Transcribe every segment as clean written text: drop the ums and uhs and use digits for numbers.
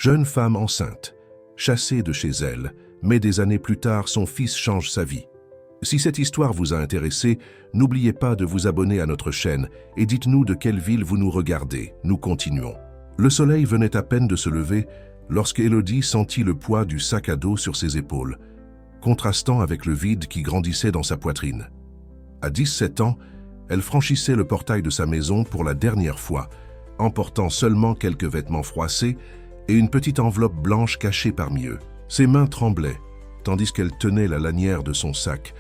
Jeune femme enceinte, chassée de chez elle, mais des années plus tard, son fils change sa vie. Si cette histoire vous a intéressé, n'oubliez pas de vous abonner à notre chaîne et dites-nous de quelle ville vous nous regardez. Nous continuons. Le soleil venait à peine de se lever lorsque Élodie sentit le poids du sac à dos sur ses épaules, contrastant avec le vide qui grandissait dans sa poitrine. À 17 ans, elle franchissait le portail de sa maison pour la dernière fois, emportant seulement quelques vêtements froissés et une petite enveloppe blanche cachée parmi eux. Ses mains tremblaient, tandis qu'elle tenait la lanière de son sac,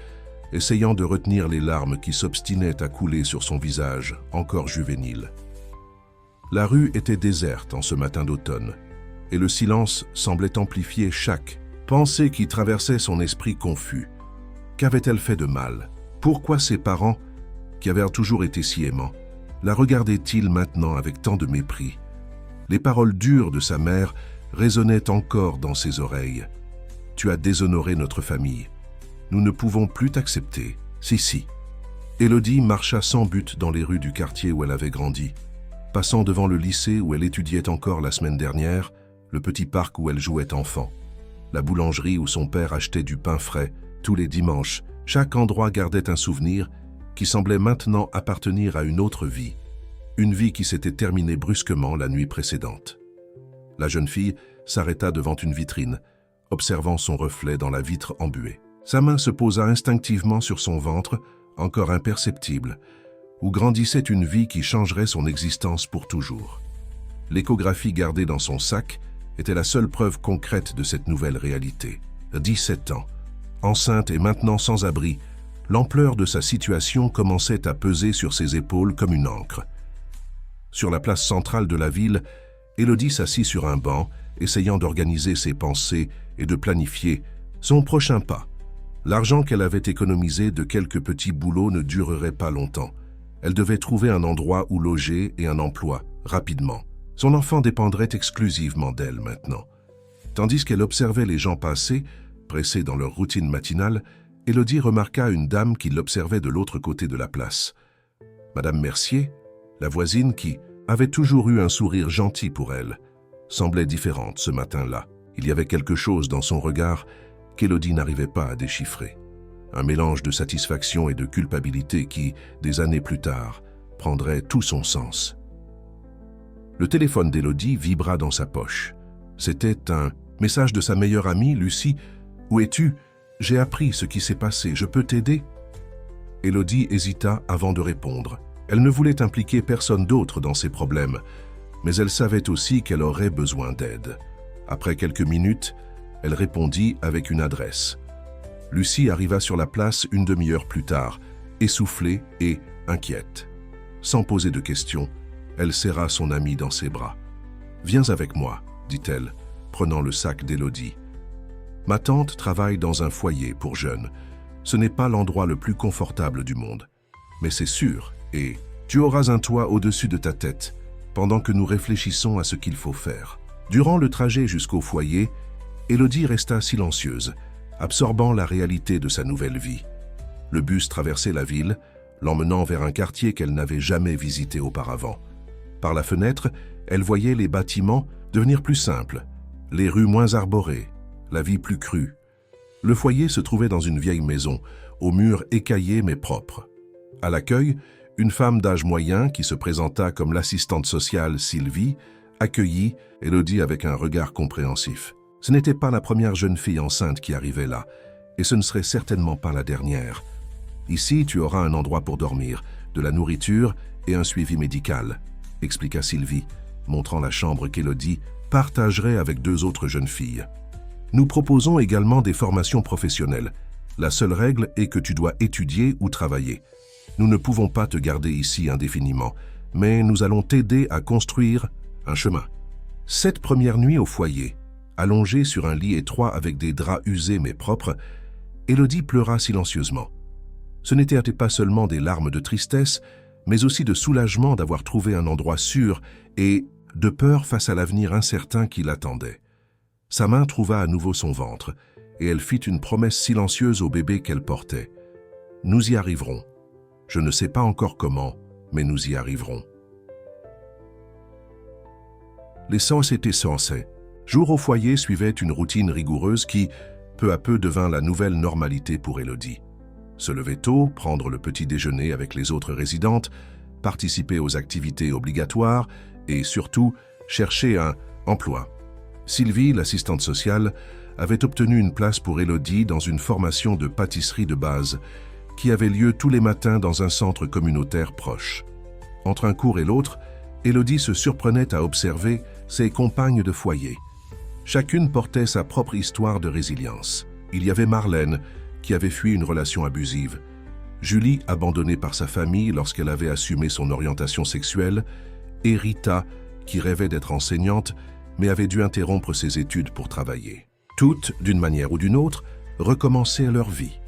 essayant de retenir les larmes qui s'obstinaient à couler sur son visage, encore juvénile. La rue était déserte en ce matin d'automne, et le silence semblait amplifier chaque pensée qui traversait son esprit confus. Qu'avait-elle fait de mal? Pourquoi ses parents, qui avaient toujours été si aimants, la regardaient-ils maintenant avec tant de mépris? Les paroles dures de sa mère résonnaient encore dans ses oreilles. « Tu as déshonoré notre famille. Nous ne pouvons plus t'accepter. » Si. Élodie marcha sans but dans les rues du quartier où elle avait grandi, passant devant le lycée où elle étudiait encore la semaine dernière, le petit parc où elle jouait enfant, la boulangerie où son père achetait du pain frais tous les dimanches. Chaque endroit gardait un souvenir qui semblait maintenant appartenir à une autre vie, une vie qui s'était terminée brusquement la nuit précédente. La jeune fille s'arrêta devant une vitrine, observant son reflet dans la vitre embuée. Sa main se posa instinctivement sur son ventre, encore imperceptible, où grandissait une vie qui changerait son existence pour toujours. L'échographie gardée dans son sac était la seule preuve concrète de cette nouvelle réalité. 17 ans, enceinte et maintenant sans abri, l'ampleur de sa situation commençait à peser sur ses épaules comme une ancre. Sur la place centrale de la ville, Élodie s'assit sur un banc, essayant d'organiser ses pensées et de planifier son prochain pas. L'argent qu'elle avait économisé de quelques petits boulots ne durerait pas longtemps. Elle devait trouver un endroit où loger et un emploi, rapidement. Son enfant dépendrait exclusivement d'elle maintenant. Tandis qu'elle observait les gens passer, pressés dans leur routine matinale, Élodie remarqua une dame qui l'observait de l'autre côté de la place. Madame Mercier, la voisine qui avait toujours eu un sourire gentil pour elle, semblait différente ce matin-là. Il y avait quelque chose dans son regard qu'Élodie n'arrivait pas à déchiffrer. Un mélange de satisfaction et de culpabilité qui, des années plus tard, prendrait tout son sens. Le téléphone d'Élodie vibra dans sa poche. C'était un message de sa meilleure amie, Lucie. « Où es-tu? J'ai appris ce qui s'est passé. Je peux t'aider ?» Élodie hésita avant de répondre. Elle ne voulait impliquer personne d'autre dans ses problèmes, mais elle savait aussi qu'elle aurait besoin d'aide. Après quelques minutes, elle répondit avec une adresse. Lucie arriva sur la place une demi-heure plus tard, essoufflée et inquiète. Sans poser de questions, elle serra son amie dans ses bras. « Viens avec moi, » dit-elle, prenant le sac d'Élodie. « Ma tante travaille dans un foyer pour jeunes. Ce n'est pas l'endroit le plus confortable du monde. Mais c'est sûr, et tu auras un toit au-dessus de ta tête, pendant que nous réfléchissons à ce qu'il faut faire. » Durant le trajet jusqu'au foyer, Élodie resta silencieuse, absorbant la réalité de sa nouvelle vie. Le bus traversait la ville, l'emmenant vers un quartier qu'elle n'avait jamais visité auparavant. Par la fenêtre, elle voyait les bâtiments devenir plus simples, les rues moins arborées, la vie plus crue. Le foyer se trouvait dans une vieille maison, aux murs écaillés mais propres. À l'accueil, une femme d'âge moyen qui se présenta comme l'assistante sociale Sylvie accueillit Élodie avec un regard compréhensif. Ce n'était pas la première jeune fille enceinte qui arrivait là, et ce ne serait certainement pas la dernière. Ici, tu auras un endroit pour dormir, de la nourriture et un suivi médical, expliqua Sylvie, montrant la chambre qu'Élodie partagerait avec 2 autres jeunes filles. Nous proposons également des formations professionnelles. La seule règle est que tu dois étudier ou travailler. Nous ne pouvons pas te garder ici indéfiniment, mais nous allons t'aider à construire un chemin. Cette première nuit au foyer, allongée sur un lit étroit avec des draps usés mais propres, Élodie pleura silencieusement. Ce n'était pas seulement des larmes de tristesse, mais aussi de soulagement d'avoir trouvé un endroit sûr et de peur face à l'avenir incertain qui l'attendait. Sa main trouva à nouveau son ventre, et elle fit une promesse silencieuse au bébé qu'elle portait. « Nous y arriverons. Je ne sais pas encore comment, mais nous y arriverons. » Les sens étaient sensés. Jour au foyer suivait une routine rigoureuse qui, peu à peu, devint la nouvelle normalité pour Élodie. Se lever tôt, prendre le petit déjeuner avec les autres résidentes, participer aux activités obligatoires et surtout chercher un emploi. Sylvie, l'assistante sociale, avait obtenu une place pour Élodie dans une formation de pâtisserie de base qui avait lieu tous les matins dans un centre communautaire proche. Entre un cours et l'autre, Élodie se surprenait à observer ses compagnes de foyer. Chacune portait sa propre histoire de résilience. Il y avait Marlène, qui avait fui une relation abusive, Julie, abandonnée par sa famille lorsqu'elle avait assumé son orientation sexuelle, et Rita, qui rêvait d'être enseignante, mais avait dû interrompre ses études pour travailler. Toutes, d'une manière ou d'une autre, recommençaient leur vie.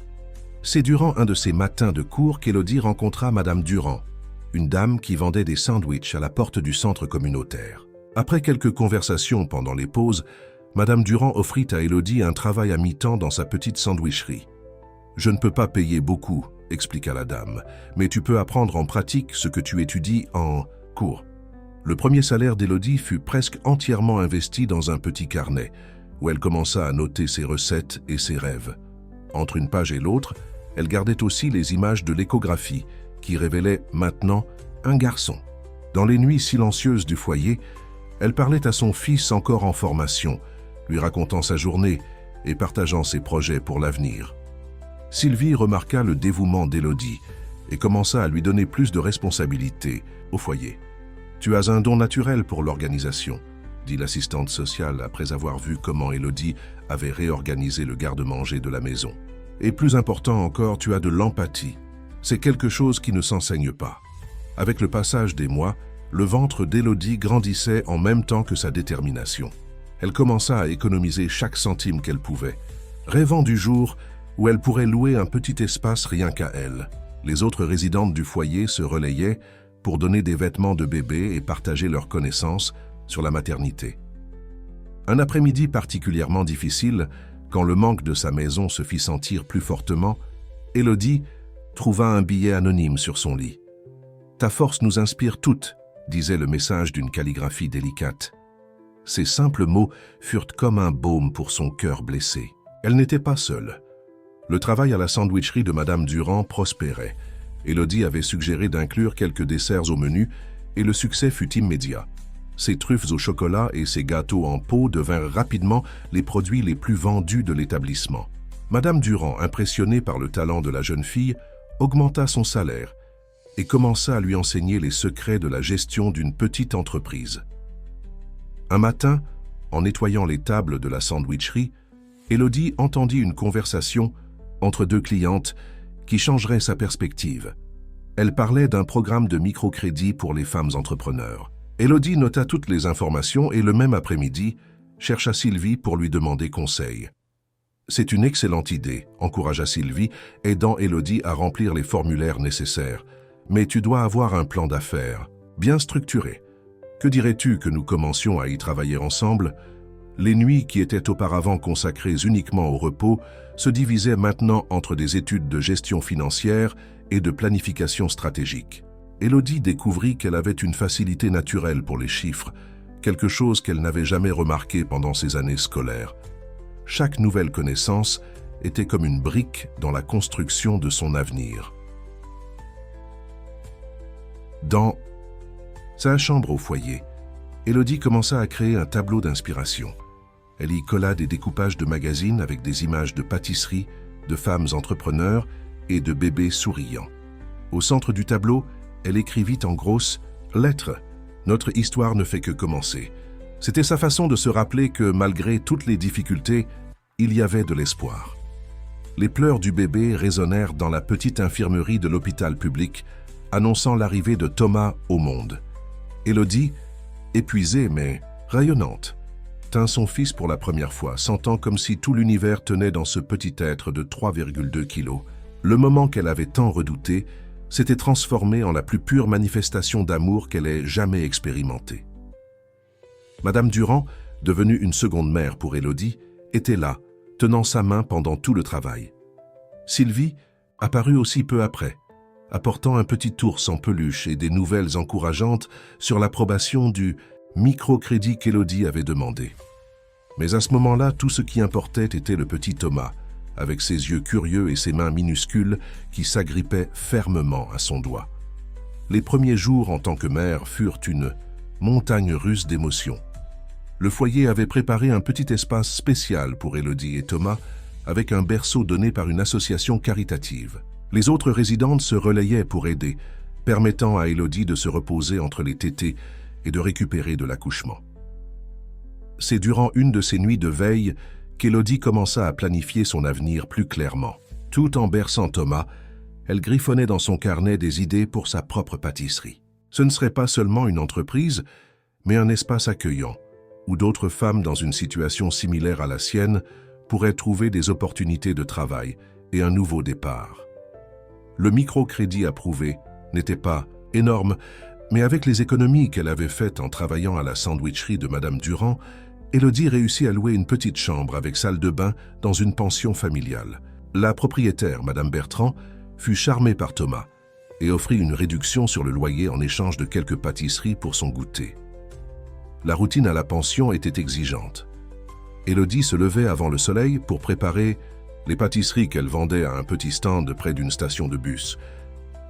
C'est durant un de ces matins de cours qu'Élodie rencontra Madame Durand, une dame qui vendait des sandwichs à la porte du centre communautaire. Après quelques conversations pendant les pauses, Madame Durand offrit à Élodie un travail à mi-temps dans sa petite sandwicherie. « Je ne peux pas payer beaucoup, » expliqua la dame, « mais tu peux apprendre en pratique ce que tu étudies en cours. » Le premier salaire d'Élodie fut presque entièrement investi dans un petit carnet, où elle commença à noter ses recettes et ses rêves. Entre une page et l'autre, elle gardait aussi les images de l'échographie, qui révélaient maintenant un garçon. Dans les nuits silencieuses du foyer, elle parlait à son fils encore en formation, lui racontant sa journée et partageant ses projets pour l'avenir. Sylvie remarqua le dévouement d'Élodie et commença à lui donner plus de responsabilités au foyer. « Tu as un don naturel pour l'organisation », dit l'assistante sociale après avoir vu comment Élodie avait réorganisé le garde-manger de la maison. « Et plus important encore, tu as de l'empathie. C'est quelque chose qui ne s'enseigne pas. » Avec le passage des mois, le ventre d'Élodie grandissait en même temps que sa détermination. Elle commença à économiser chaque centime qu'elle pouvait, rêvant du jour où elle pourrait louer un petit espace rien qu'à elle. Les autres résidentes du foyer se relayaient pour donner des vêtements de bébé et partager leurs connaissances sur la maternité. Un après-midi particulièrement difficile, quand le manque de sa maison se fit sentir plus fortement, Élodie trouva un billet anonyme sur son lit. « Ta force nous inspire toutes », disait le message d'une calligraphie délicate. Ces simples mots furent comme un baume pour son cœur blessé. Elle n'était pas seule. Le travail à la sandwicherie de Madame Durand prospérait. Élodie avait suggéré d'inclure quelques desserts au menu et le succès fut immédiat. Ses truffes au chocolat et ses gâteaux en pot devinrent rapidement les produits les plus vendus de l'établissement. Madame Durand, impressionnée par le talent de la jeune fille, augmenta son salaire et commença à lui enseigner les secrets de la gestion d'une petite entreprise. Un matin, en nettoyant les tables de la sandwicherie, Élodie entendit une conversation entre deux clientes qui changerait sa perspective. Elle parlait d'un programme de microcrédit pour les femmes entrepreneurs. Élodie nota toutes les informations et le même après-midi, chercha Sylvie pour lui demander conseil. « C'est une excellente idée », encouragea Sylvie, aidant Élodie à remplir les formulaires nécessaires. « Mais tu dois avoir un plan d'affaires, bien structuré. Que dirais-tu que nous commencions à y travailler ensemble ?» Les nuits qui étaient auparavant consacrées uniquement au repos se divisaient maintenant entre des études de gestion financière et de planification stratégique. Élodie découvrit qu'elle avait une facilité naturelle pour les chiffres, quelque chose qu'elle n'avait jamais remarqué pendant ses années scolaires. Chaque nouvelle connaissance était comme une brique dans la construction de son avenir. Dans sa chambre au foyer, Élodie commença à créer un tableau d'inspiration. Elle y colla des découpages de magazines avec des images de pâtisserie, de femmes entrepreneurs et de bébés souriants. Au centre du tableau, elle écrivit en grosses lettres « Notre histoire ne fait que commencer ». C'était sa façon de se rappeler que, malgré toutes les difficultés, il y avait de l'espoir. Les pleurs du bébé résonnèrent dans la petite infirmerie de l'hôpital public, annonçant l'arrivée de Thomas au monde. Élodie, épuisée mais rayonnante, tint son fils pour la première fois, sentant comme si tout l'univers tenait dans ce petit être de 3,2 kilos. Le moment qu'elle avait tant redouté s'était transformé en la plus pure manifestation d'amour qu'elle ait jamais expérimentée. Madame Durand, devenue une seconde mère pour Élodie, était là, tenant sa main pendant tout le travail. Sylvie apparut aussi peu après, apportant un petit ours en peluche et des nouvelles encourageantes sur l'approbation du microcrédit qu'Élodie avait demandé. Mais à ce moment-là, tout ce qui importait était le petit Thomas, avec ses yeux curieux et ses mains minuscules qui s'agrippaient fermement à son doigt. Les premiers jours en tant que mère furent une montagne russe d'émotions. Le foyer avait préparé un petit espace spécial pour Élodie et Thomas, avec un berceau donné par une association caritative. Les autres résidentes se relayaient pour aider, permettant à Élodie de se reposer entre les tétées et de récupérer de l'accouchement. C'est durant une de ces nuits de veille qu'Élodie commença à planifier son avenir plus clairement. Tout en berçant Thomas, elle griffonnait dans son carnet des idées pour sa propre pâtisserie. Ce ne serait pas seulement une entreprise, mais un espace accueillant, où d'autres femmes dans une situation similaire à la sienne pourraient trouver des opportunités de travail et un nouveau départ. Le microcrédit approuvé n'était pas énorme, mais avec les économies qu'elle avait faites en travaillant à la sandwicherie de Madame Durand, Élodie réussit à louer une petite chambre avec salle de bain dans une pension familiale. La propriétaire, Madame Bertrand, fut charmée par Thomas et offrit une réduction sur le loyer en échange de quelques pâtisseries pour son goûter. La routine à la pension était exigeante. Élodie se levait avant le soleil pour préparer les pâtisseries qu'elle vendait à un petit stand près d'une station de bus.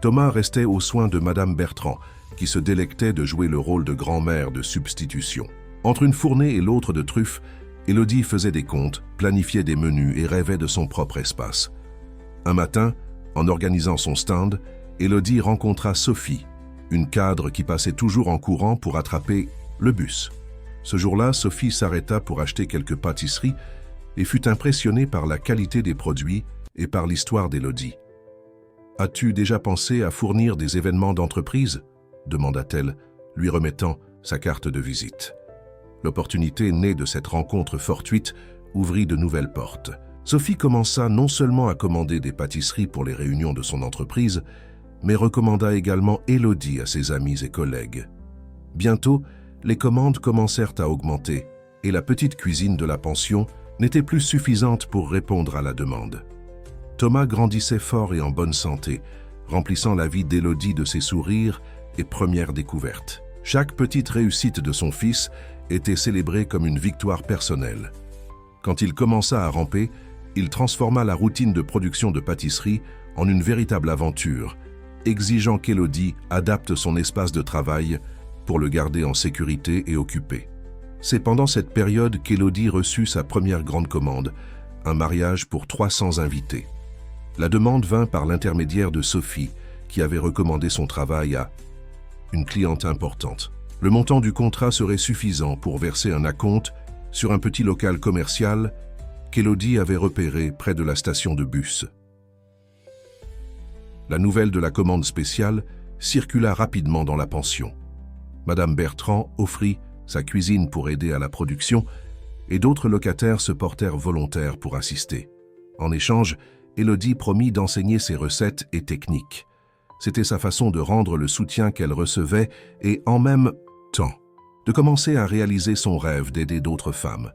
Thomas restait aux soins de Madame Bertrand, qui se délectait de jouer le rôle de grand-mère de substitution. Entre une fournée et l'autre de truffes, Élodie faisait des comptes, planifiait des menus et rêvait de son propre espace. Un matin, en organisant son stand, Élodie rencontra Sophie, une cadre qui passait toujours en courant pour attraper le bus. Ce jour-là, Sophie s'arrêta pour acheter quelques pâtisseries et fut impressionnée par la qualité des produits et par l'histoire d'Élodie. « As-tu déjà pensé à fournir des événements d'entreprise ?» demanda-t-elle, lui remettant sa carte de visite. L'opportunité née de cette rencontre fortuite ouvrit de nouvelles portes. Sophie commença non seulement à commander des pâtisseries pour les réunions de son entreprise, mais recommanda également Élodie à ses amis et collègues. Bientôt, les commandes commencèrent à augmenter et la petite cuisine de la pension n'était plus suffisante pour répondre à la demande. Thomas grandissait fort et en bonne santé, remplissant la vie d'Élodie de ses sourires et premières découvertes. Chaque petite réussite de son fils était célébrée comme une victoire personnelle. Quand il commença à ramper, il transforma la routine de production de pâtisserie en une véritable aventure, exigeant qu'Élodie adapte son espace de travail pour le garder en sécurité et occupé. C'est pendant cette période qu'Élodie reçut sa première grande commande, un mariage pour 300 invités. La demande vint par l'intermédiaire de Sophie, qui avait recommandé son travail à une cliente importante. Le montant du contrat serait suffisant pour verser un acompte sur un petit local commercial qu'Élodie avait repéré près de la station de bus. La nouvelle de la commande spéciale circula rapidement dans la pension. Madame Bertrand offrit sa cuisine pour aider à la production et d'autres locataires se portèrent volontaires pour assister. En échange, Élodie promit d'enseigner ses recettes et techniques. C'était sa façon de rendre le soutien qu'elle recevait et en même temps de commencer à réaliser son rêve d'aider d'autres femmes.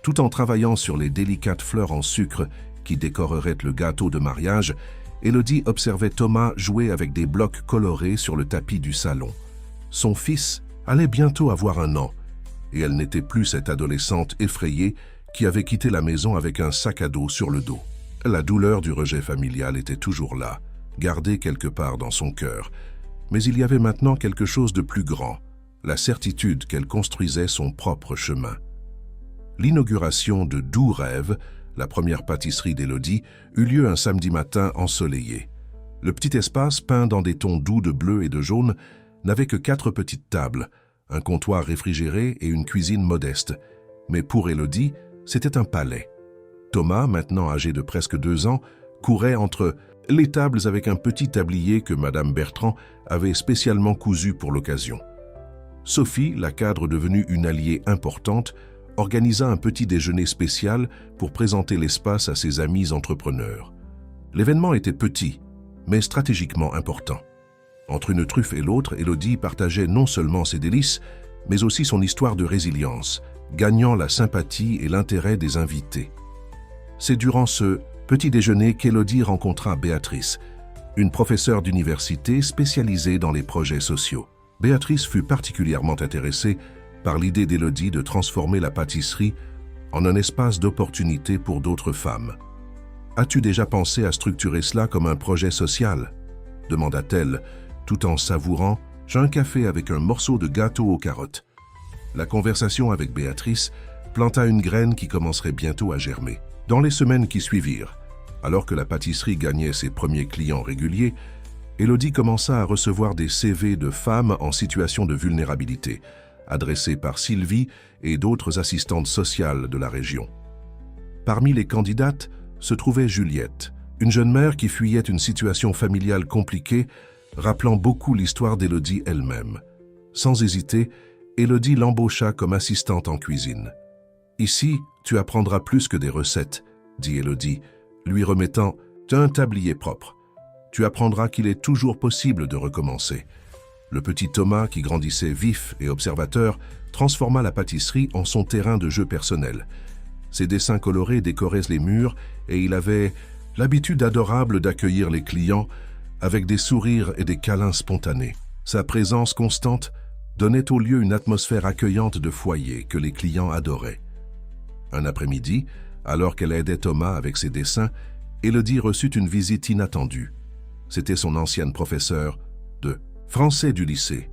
Tout en travaillant sur les délicates fleurs en sucre qui décoreraient le gâteau de mariage, Élodie observait Thomas jouer avec des blocs colorés sur le tapis du salon. Son fils allait bientôt avoir 1 an, et elle n'était plus cette adolescente effrayée qui avait quitté la maison avec un sac à dos sur le dos. La douleur du rejet familial était toujours là, gardée quelque part dans son cœur, mais il y avait maintenant quelque chose de plus grand, la certitude qu'elle construisait son propre chemin. L'inauguration de Doux Rêve, la première pâtisserie d'Élodie, eut lieu un samedi matin ensoleillé. Le petit espace, peint dans des tons doux de bleu et de jaune, n'avait que 4 petites tables, un comptoir réfrigéré et une cuisine modeste. Mais pour Élodie, c'était un palais. Thomas, maintenant âgé de presque 2 ans, courait entre les tables avec un petit tablier que Madame Bertrand avait spécialement cousu pour l'occasion. Sophie, la cadre devenue une alliée importante, organisa un petit déjeuner spécial pour présenter l'espace à ses amis entrepreneurs. L'événement était petit, mais stratégiquement important. Entre une truffe et l'autre, Élodie partageait non seulement ses délices, mais aussi son histoire de résilience, gagnant la sympathie et l'intérêt des invités. C'est durant ce petit déjeuner qu'Élodie rencontra Béatrice, une professeure d'université spécialisée dans les projets sociaux. Béatrice fut particulièrement intéressée par l'idée d'Élodie de transformer la pâtisserie en un espace d'opportunité pour d'autres femmes. « As-tu déjà pensé à structurer cela comme un projet social ?» demanda-t-elle, tout en savourant « un café avec un morceau de gâteau aux carottes ». La conversation avec Béatrice planta une graine qui commencerait bientôt à germer. Dans les semaines qui suivirent, alors que la pâtisserie gagnait ses premiers clients réguliers, Élodie commença à recevoir des CV de femmes en situation de vulnérabilité, adressés par Sylvie et d'autres assistantes sociales de la région. Parmi les candidates se trouvait Juliette, une jeune mère qui fuyait une situation familiale compliquée, rappelant beaucoup l'histoire d'Élodie elle-même. Sans hésiter, Élodie l'embaucha comme assistante en cuisine. « Ici, tu apprendras plus que des recettes », dit Élodie, lui remettant un tablier propre. « Tu apprendras qu'il est toujours possible de recommencer. » Le petit Thomas, qui grandissait vif et observateur, transforma la pâtisserie en son terrain de jeu personnel. Ses dessins colorés décoraient les murs et il avait l'habitude adorable d'accueillir les clients avec des sourires et des câlins spontanés. Sa présence constante donnait au lieu une atmosphère accueillante de foyer que les clients adoraient. Un après-midi, alors qu'elle aidait Thomas avec ses dessins, Élodie reçut une visite inattendue. C'était son ancienne professeure de français du lycée,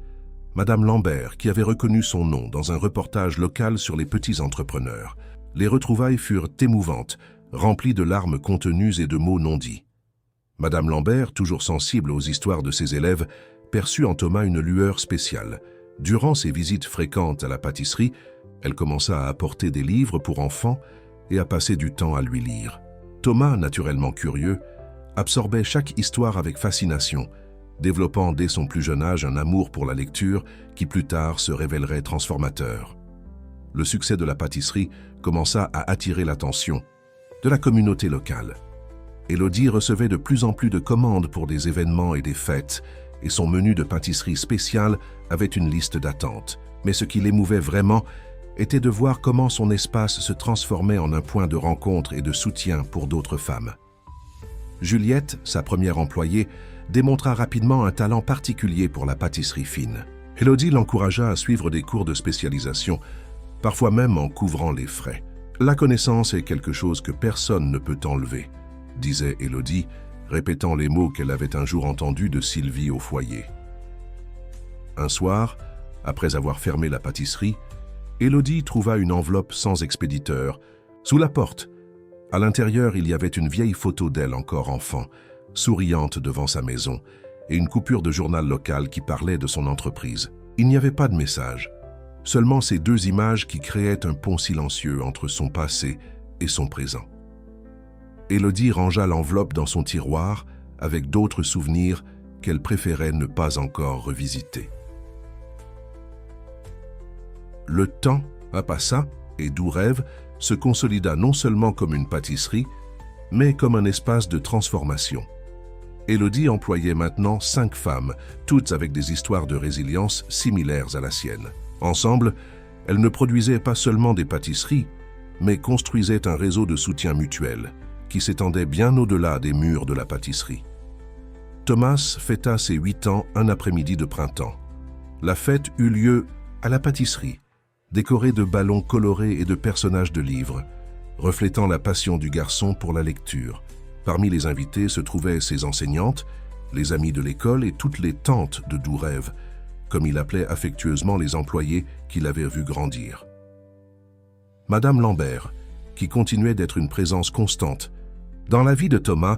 Madame Lambert, qui avait reconnu son nom dans un reportage local sur les petits entrepreneurs. Les retrouvailles furent émouvantes, remplies de larmes contenues et de mots non dits. Madame Lambert, toujours sensible aux histoires de ses élèves, perçut en Thomas une lueur spéciale. Durant ses visites fréquentes à la pâtisserie, elle commença à apporter des livres pour enfants et à passer du temps à lui lire. Thomas, naturellement curieux, absorbait chaque histoire avec fascination, développant dès son plus jeune âge un amour pour la lecture qui plus tard se révélerait transformateur. Le succès de la pâtisserie commença à attirer l'attention de la communauté locale. Élodie recevait de plus en plus de commandes pour des événements et des fêtes, et son menu de pâtisserie spéciale avait une liste d'attente. Mais ce qui l'émouvait vraiment était de voir comment son espace se transformait en un point de rencontre et de soutien pour d'autres femmes. Juliette, sa première employée, démontra rapidement un talent particulier pour la pâtisserie fine. Élodie l'encouragea à suivre des cours de spécialisation, parfois même en couvrant les frais. « La connaissance est quelque chose que personne ne peut enlever », disait Élodie, répétant les mots qu'elle avait un jour entendus de Sylvie au foyer. Un soir, après avoir fermé la pâtisserie, Élodie trouva une enveloppe sans expéditeur, sous la porte. À l'intérieur, il y avait une vieille photo d'elle encore enfant, souriante devant sa maison, et une coupure de journal local qui parlait de son entreprise. Il n'y avait pas de message, seulement ces deux images qui créaient un pont silencieux entre son passé et son présent. Élodie rangea l'enveloppe dans son tiroir avec d'autres souvenirs qu'elle préférait ne pas encore revisiter. Le temps passa et Doux Rêve se consolida non seulement comme une pâtisserie, mais comme un espace de transformation. Élodie employait maintenant 5 femmes, toutes avec des histoires de résilience similaires à la sienne. Ensemble, elles ne produisaient pas seulement des pâtisseries, mais construisaient un réseau de soutien mutuel qui s'étendait bien au-delà des murs de la pâtisserie. Thomas fêta ses 8 ans un après-midi de printemps. La fête eut lieu à la pâtisserie, décorée de ballons colorés et de personnages de livres, reflétant la passion du garçon pour la lecture. Parmi les invités se trouvaient ses enseignantes, les amis de l'école et toutes les tantes de Doux Rêve, comme il appelait affectueusement les employés qu'il avait vus grandir. Madame Lambert, qui continuait d'être une présence constante dans la vie de Thomas,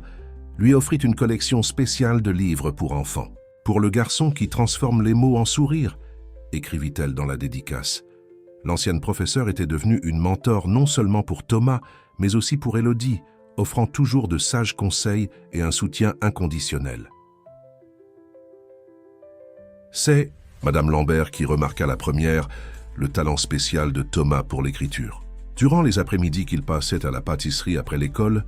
lui offrit une collection spéciale de livres pour enfants. « Pour le garçon qui transforme les mots en sourires », écrivit-elle dans la dédicace. L'ancienne professeure était devenue une mentor non seulement pour Thomas, mais aussi pour Élodie, offrant toujours de sages conseils et un soutien inconditionnel. C'est Madame Lambert qui remarqua la première le talent spécial de Thomas pour l'écriture. Durant les après-midi qu'il passait à la pâtisserie après l'école,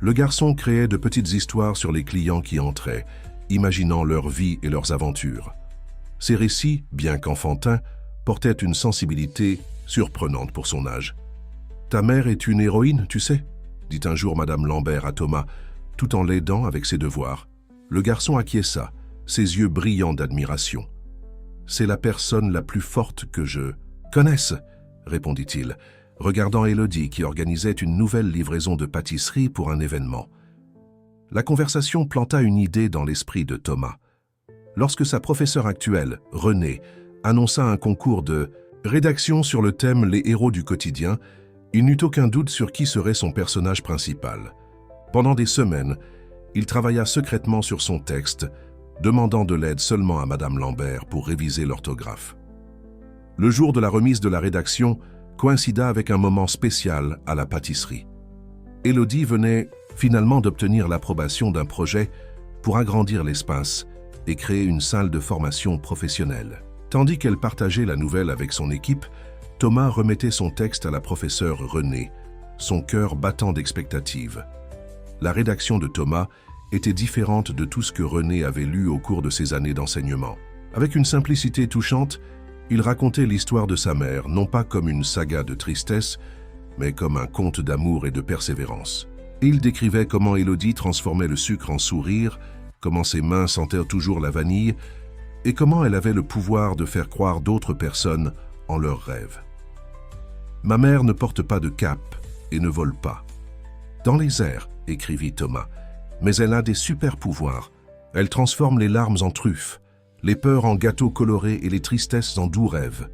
le garçon créait de petites histoires sur les clients qui entraient, imaginant leur vie et leurs aventures. Ces récits, bien qu'enfantins, portaient une sensibilité surprenante pour son âge. « Ta mère est une héroïne, tu sais ?» dit un jour Madame Lambert à Thomas, tout en l'aidant avec ses devoirs. Le garçon acquiesça, ses yeux brillants d'admiration. « C'est la personne la plus forte que je connaisse, » répondit-il, regardant Élodie qui organisait une nouvelle livraison de pâtisserie pour un événement. La conversation planta une idée dans l'esprit de Thomas. Lorsque sa professeure actuelle, Renée, annonça un concours de rédaction sur le thème « Les héros du quotidien », il n'eut aucun doute sur qui serait son personnage principal. Pendant des semaines, il travailla secrètement sur son texte, demandant de l'aide seulement à Madame Lambert pour réviser l'orthographe. Le jour de la remise de la rédaction coïncida avec un moment spécial à la pâtisserie. Élodie venait finalement d'obtenir l'approbation d'un projet pour agrandir l'espace et créer une salle de formation professionnelle. Tandis qu'elle partageait la nouvelle avec son équipe, Thomas remettait son texte à la professeure Renée, son cœur battant d'expectative. La rédaction de Thomas était différente de tout ce que Renée avait lu au cours de ses années d'enseignement. Avec une simplicité touchante, il racontait l'histoire de sa mère, non pas comme une saga de tristesse, mais comme un conte d'amour et de persévérance. Il décrivait comment Élodie transformait le sucre en sourire, comment ses mains sentaient toujours la vanille, et comment elle avait le pouvoir de faire croire d'autres personnes en leurs rêves. « Ma mère ne porte pas de cape et ne vole pas. Dans les airs, écrivit Thomas, mais elle a des super pouvoirs. Elle transforme les larmes en truffes, les peurs en gâteaux colorés et les tristesses en doux rêves.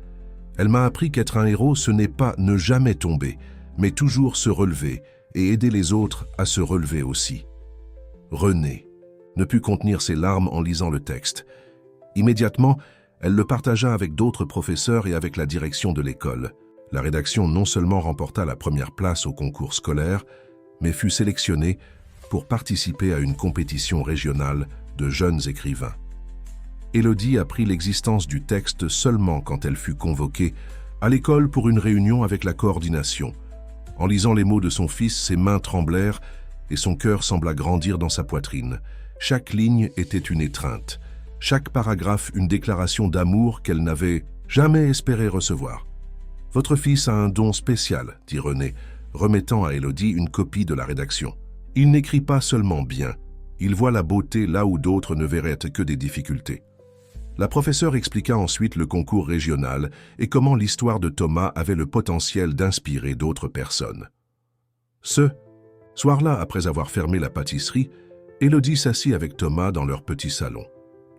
Elle m'a appris qu'être un héros, ce n'est pas ne jamais tomber, mais toujours se relever et aider les autres à se relever aussi. » Renée ne put contenir ses larmes en lisant le texte. Immédiatement, elle le partagea avec d'autres professeurs et avec la direction de l'école. La rédaction non seulement remporta la première place au concours scolaire, mais fut sélectionnée pour participer à une compétition régionale de jeunes écrivains. Élodie apprit l'existence du texte seulement quand elle fut convoquée à l'école pour une réunion avec la coordination. En lisant les mots de son fils, ses mains tremblèrent et son cœur sembla grandir dans sa poitrine. Chaque ligne était une étreinte, chaque paragraphe une déclaration d'amour qu'elle n'avait jamais espéré recevoir. « Votre fils a un don spécial, » dit Renée, remettant à Élodie une copie de la rédaction. « Il n'écrit pas seulement bien, il voit la beauté là où d'autres ne verraient que des difficultés. » La professeure expliqua ensuite le concours régional et comment l'histoire de Thomas avait le potentiel d'inspirer d'autres personnes. Ce soir-là, après avoir fermé la pâtisserie, Élodie s'assit avec Thomas dans leur petit salon.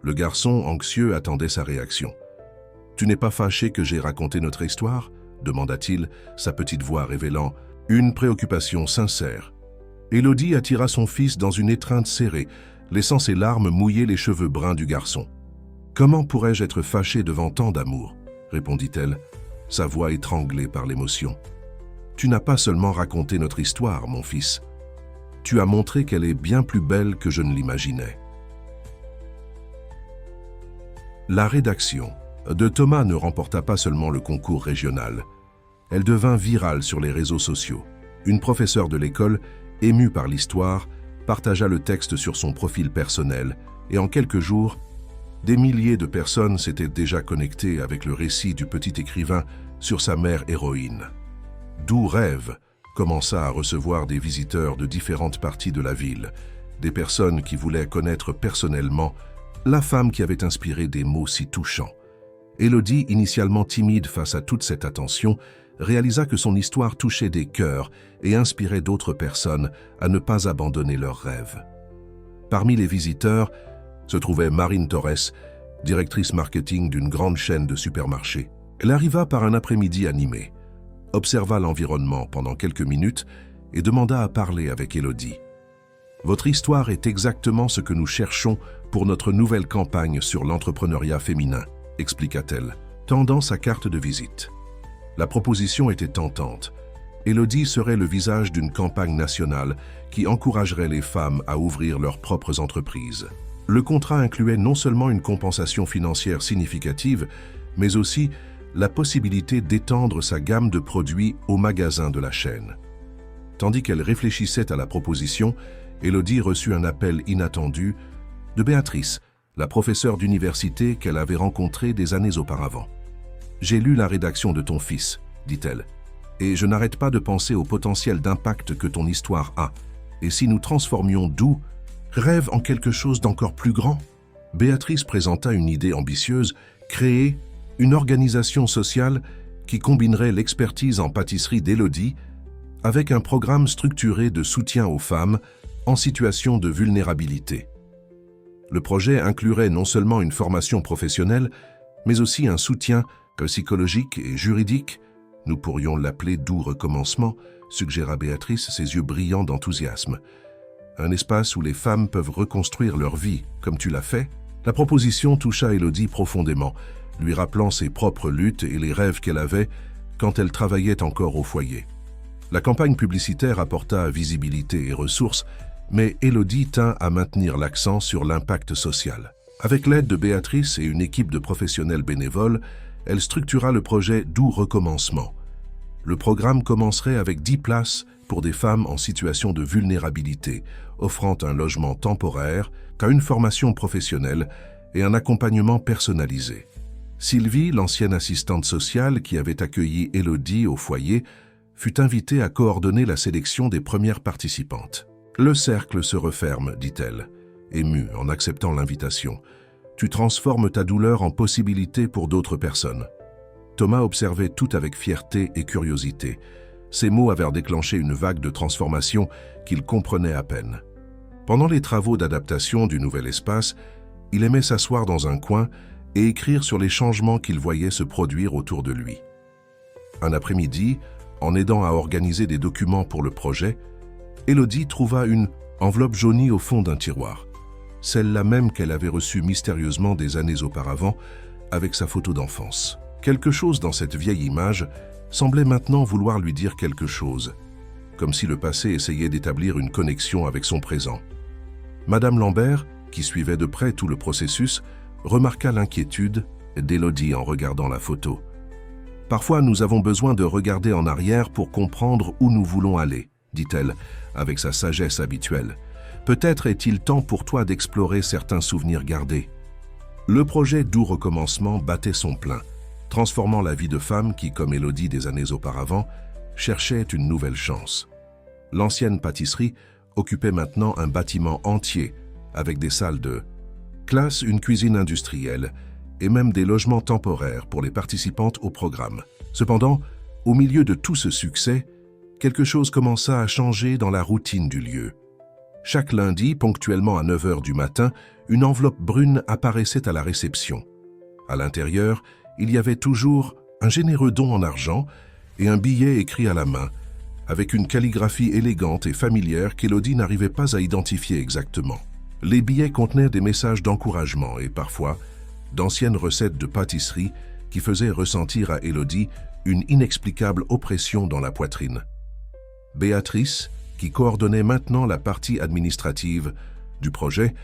Le garçon, anxieux, attendait sa réaction. « Tu n'es pas fâché que j'ai raconté notre histoire ?» demanda-t-il, sa petite voix révélant une préoccupation sincère. Élodie attira son fils dans une étreinte serrée, laissant ses larmes mouiller les cheveux bruns du garçon. « Comment pourrais-je être fâchée devant tant d'amour ?» répondit-elle, sa voix étranglée par l'émotion. « Tu n'as pas seulement raconté notre histoire, mon fils. Tu as montré qu'elle est bien plus belle que je ne l'imaginais. » La rédaction de Thomas ne remporta pas seulement le concours régional. Elle devint virale sur les réseaux sociaux. Une professeure de l'école, émue par l'histoire, partagea le texte sur son profil personnel et en quelques jours, des milliers de personnes s'étaient déjà connectées avec le récit du petit écrivain sur sa mère héroïne. Doux Rêve commença à recevoir des visiteurs de différentes parties de la ville, des personnes qui voulaient connaître personnellement la femme qui avait inspiré des mots si touchants. Élodie, initialement timide face à toute cette attention, réalisa que son histoire touchait des cœurs et inspirait d'autres personnes à ne pas abandonner leurs rêves. Parmi les visiteurs se trouvait Marine Torres, directrice marketing d'une grande chaîne de supermarchés. Elle arriva par un après-midi animé, observa l'environnement pendant quelques minutes et demanda à parler avec Élodie. « Votre histoire est exactement ce que nous cherchons pour notre nouvelle campagne sur l'entrepreneuriat féminin », expliqua-t-elle, tendant sa carte de visite. La proposition était tentante. Élodie serait le visage d'une campagne nationale qui encouragerait les femmes à ouvrir leurs propres entreprises. Le contrat incluait non seulement une compensation financière significative, mais aussi la possibilité d'étendre sa gamme de produits aux magasins de la chaîne. Tandis qu'elle réfléchissait à la proposition, Élodie reçut un appel inattendu de Béatrice, la professeure d'université qu'elle avait rencontrée des années auparavant. « J'ai lu la rédaction de ton fils, » dit-elle, « et je n'arrête pas de penser au potentiel d'impact que ton histoire a. Et si nous transformions Doux Rêve en quelque chose d'encore plus grand ?» Béatrice présenta une idée ambitieuse, créer une organisation sociale qui combinerait l'expertise en pâtisserie d'Élodie avec un programme structuré de soutien aux femmes en situation de vulnérabilité. Le projet inclurait non seulement une formation professionnelle, mais aussi un soutien psychologique et juridique. Nous pourrions l'appeler doux recommencement, suggéra Béatrice, ses yeux brillants d'enthousiasme. Un espace où les femmes peuvent reconstruire leur vie, comme tu l'as fait. La proposition toucha Élodie profondément, lui rappelant ses propres luttes et les rêves qu'elle avait quand elle travaillait encore au foyer. La campagne publicitaire apporta visibilité et ressources, mais Élodie tint à maintenir l'accent sur l'impact social. Avec l'aide de Béatrice et une équipe de professionnels bénévoles, elle structura le projet Doux recommencement. Le programme commencerait avec 10 places pour des femmes en situation de vulnérabilité, offrant un logement temporaire, une formation professionnelle et un accompagnement personnalisé. Sylvie, l'ancienne assistante sociale qui avait accueilli Élodie au foyer, fut invitée à coordonner la sélection des premières participantes. « Le cercle se referme, dit-elle, émue en acceptant l'invitation. Tu transformes ta douleur en possibilité pour d'autres personnes. » Thomas observait tout avec fierté et curiosité. Ces mots avaient déclenché une vague de transformation qu'il comprenait à peine. Pendant les travaux d'adaptation du nouvel espace, il aimait s'asseoir dans un coin et écrire sur les changements qu'il voyait se produire autour de lui. Un après-midi, en aidant à organiser des documents pour le projet, Élodie trouva une enveloppe jaunie au fond d'un tiroir, celle-là même qu'elle avait reçue mystérieusement des années auparavant avec sa photo d'enfance. Quelque chose dans cette vieille image semblait maintenant vouloir lui dire quelque chose, comme si le passé essayait d'établir une connexion avec son présent. Madame Lambert, qui suivait de près tout le processus, remarqua l'inquiétude d'Élodie en regardant la photo. « Parfois, nous avons besoin de regarder en arrière pour comprendre où nous voulons aller, » dit-elle, avec sa sagesse habituelle. « Peut-être est-il temps pour toi d'explorer certains souvenirs gardés. » Le projet Doux recommencement battait son plein, transformant la vie de femmes qui, comme Élodie des années auparavant, cherchaient une nouvelle chance. L'ancienne pâtisserie occupait maintenant un bâtiment entier, avec des salles de classe, une cuisine industrielle et même des logements temporaires pour les participantes au programme. Cependant, au milieu de tout ce succès, quelque chose commença à changer dans la routine du lieu. Chaque lundi, ponctuellement à 9 h du matin, une enveloppe brune apparaissait à la réception. À l'intérieur, il y avait toujours un généreux don en argent et un billet écrit à la main, avec une calligraphie élégante et familière qu'Élodie n'arrivait pas à identifier exactement. Les billets contenaient des messages d'encouragement et parfois d'anciennes recettes de pâtisserie qui faisaient ressentir à Élodie une inexplicable oppression dans la poitrine. Béatrice, qui coordonnait maintenant la partie administrative du projet,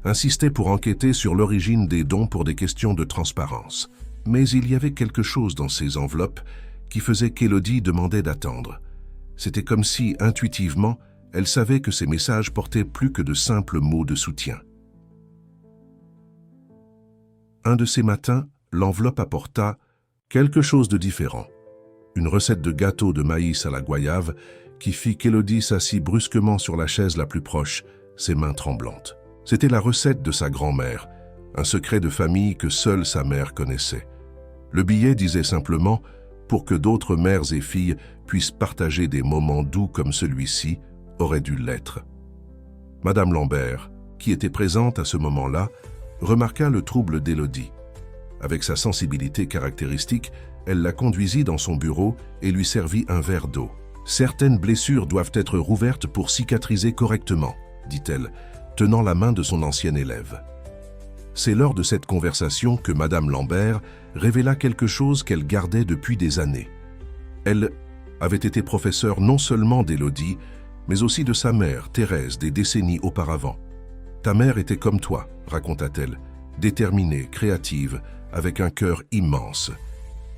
insistait pour enquêter sur l'origine des dons pour des questions de transparence. Mais il y avait quelque chose dans ces enveloppes qui faisait qu'Élodie demandait d'attendre. C'était comme si, intuitivement, elle savait que ces messages portaient plus que de simples mots de soutien. Un de ces matins, l'enveloppe apporta quelque chose de différent. Une recette de gâteau de maïs à la goyave qui fit qu'Élodie s'assit brusquement sur la chaise la plus proche, ses mains tremblantes. C'était la recette de sa grand-mère, un secret de famille que seule sa mère connaissait. Le billet disait simplement « Pour que d'autres mères et filles puissent partager des moments doux comme celui-ci », aurait dû l'être. Madame Lambert, qui était présente à ce moment-là, remarqua le trouble d'Élodie. Avec sa sensibilité caractéristique, elle la conduisit dans son bureau et lui servit un verre d'eau. « Certaines blessures doivent être rouvertes pour cicatriser correctement, » dit-elle, tenant la main de son ancien élève. C'est lors de cette conversation que Madame Lambert révéla quelque chose qu'elle gardait depuis des années. Elle avait été professeure non seulement d'Élodie, mais aussi de sa mère, Thérèse, des décennies auparavant. « Ta mère était comme toi, raconta-t-elle, déterminée, créative, avec un cœur immense.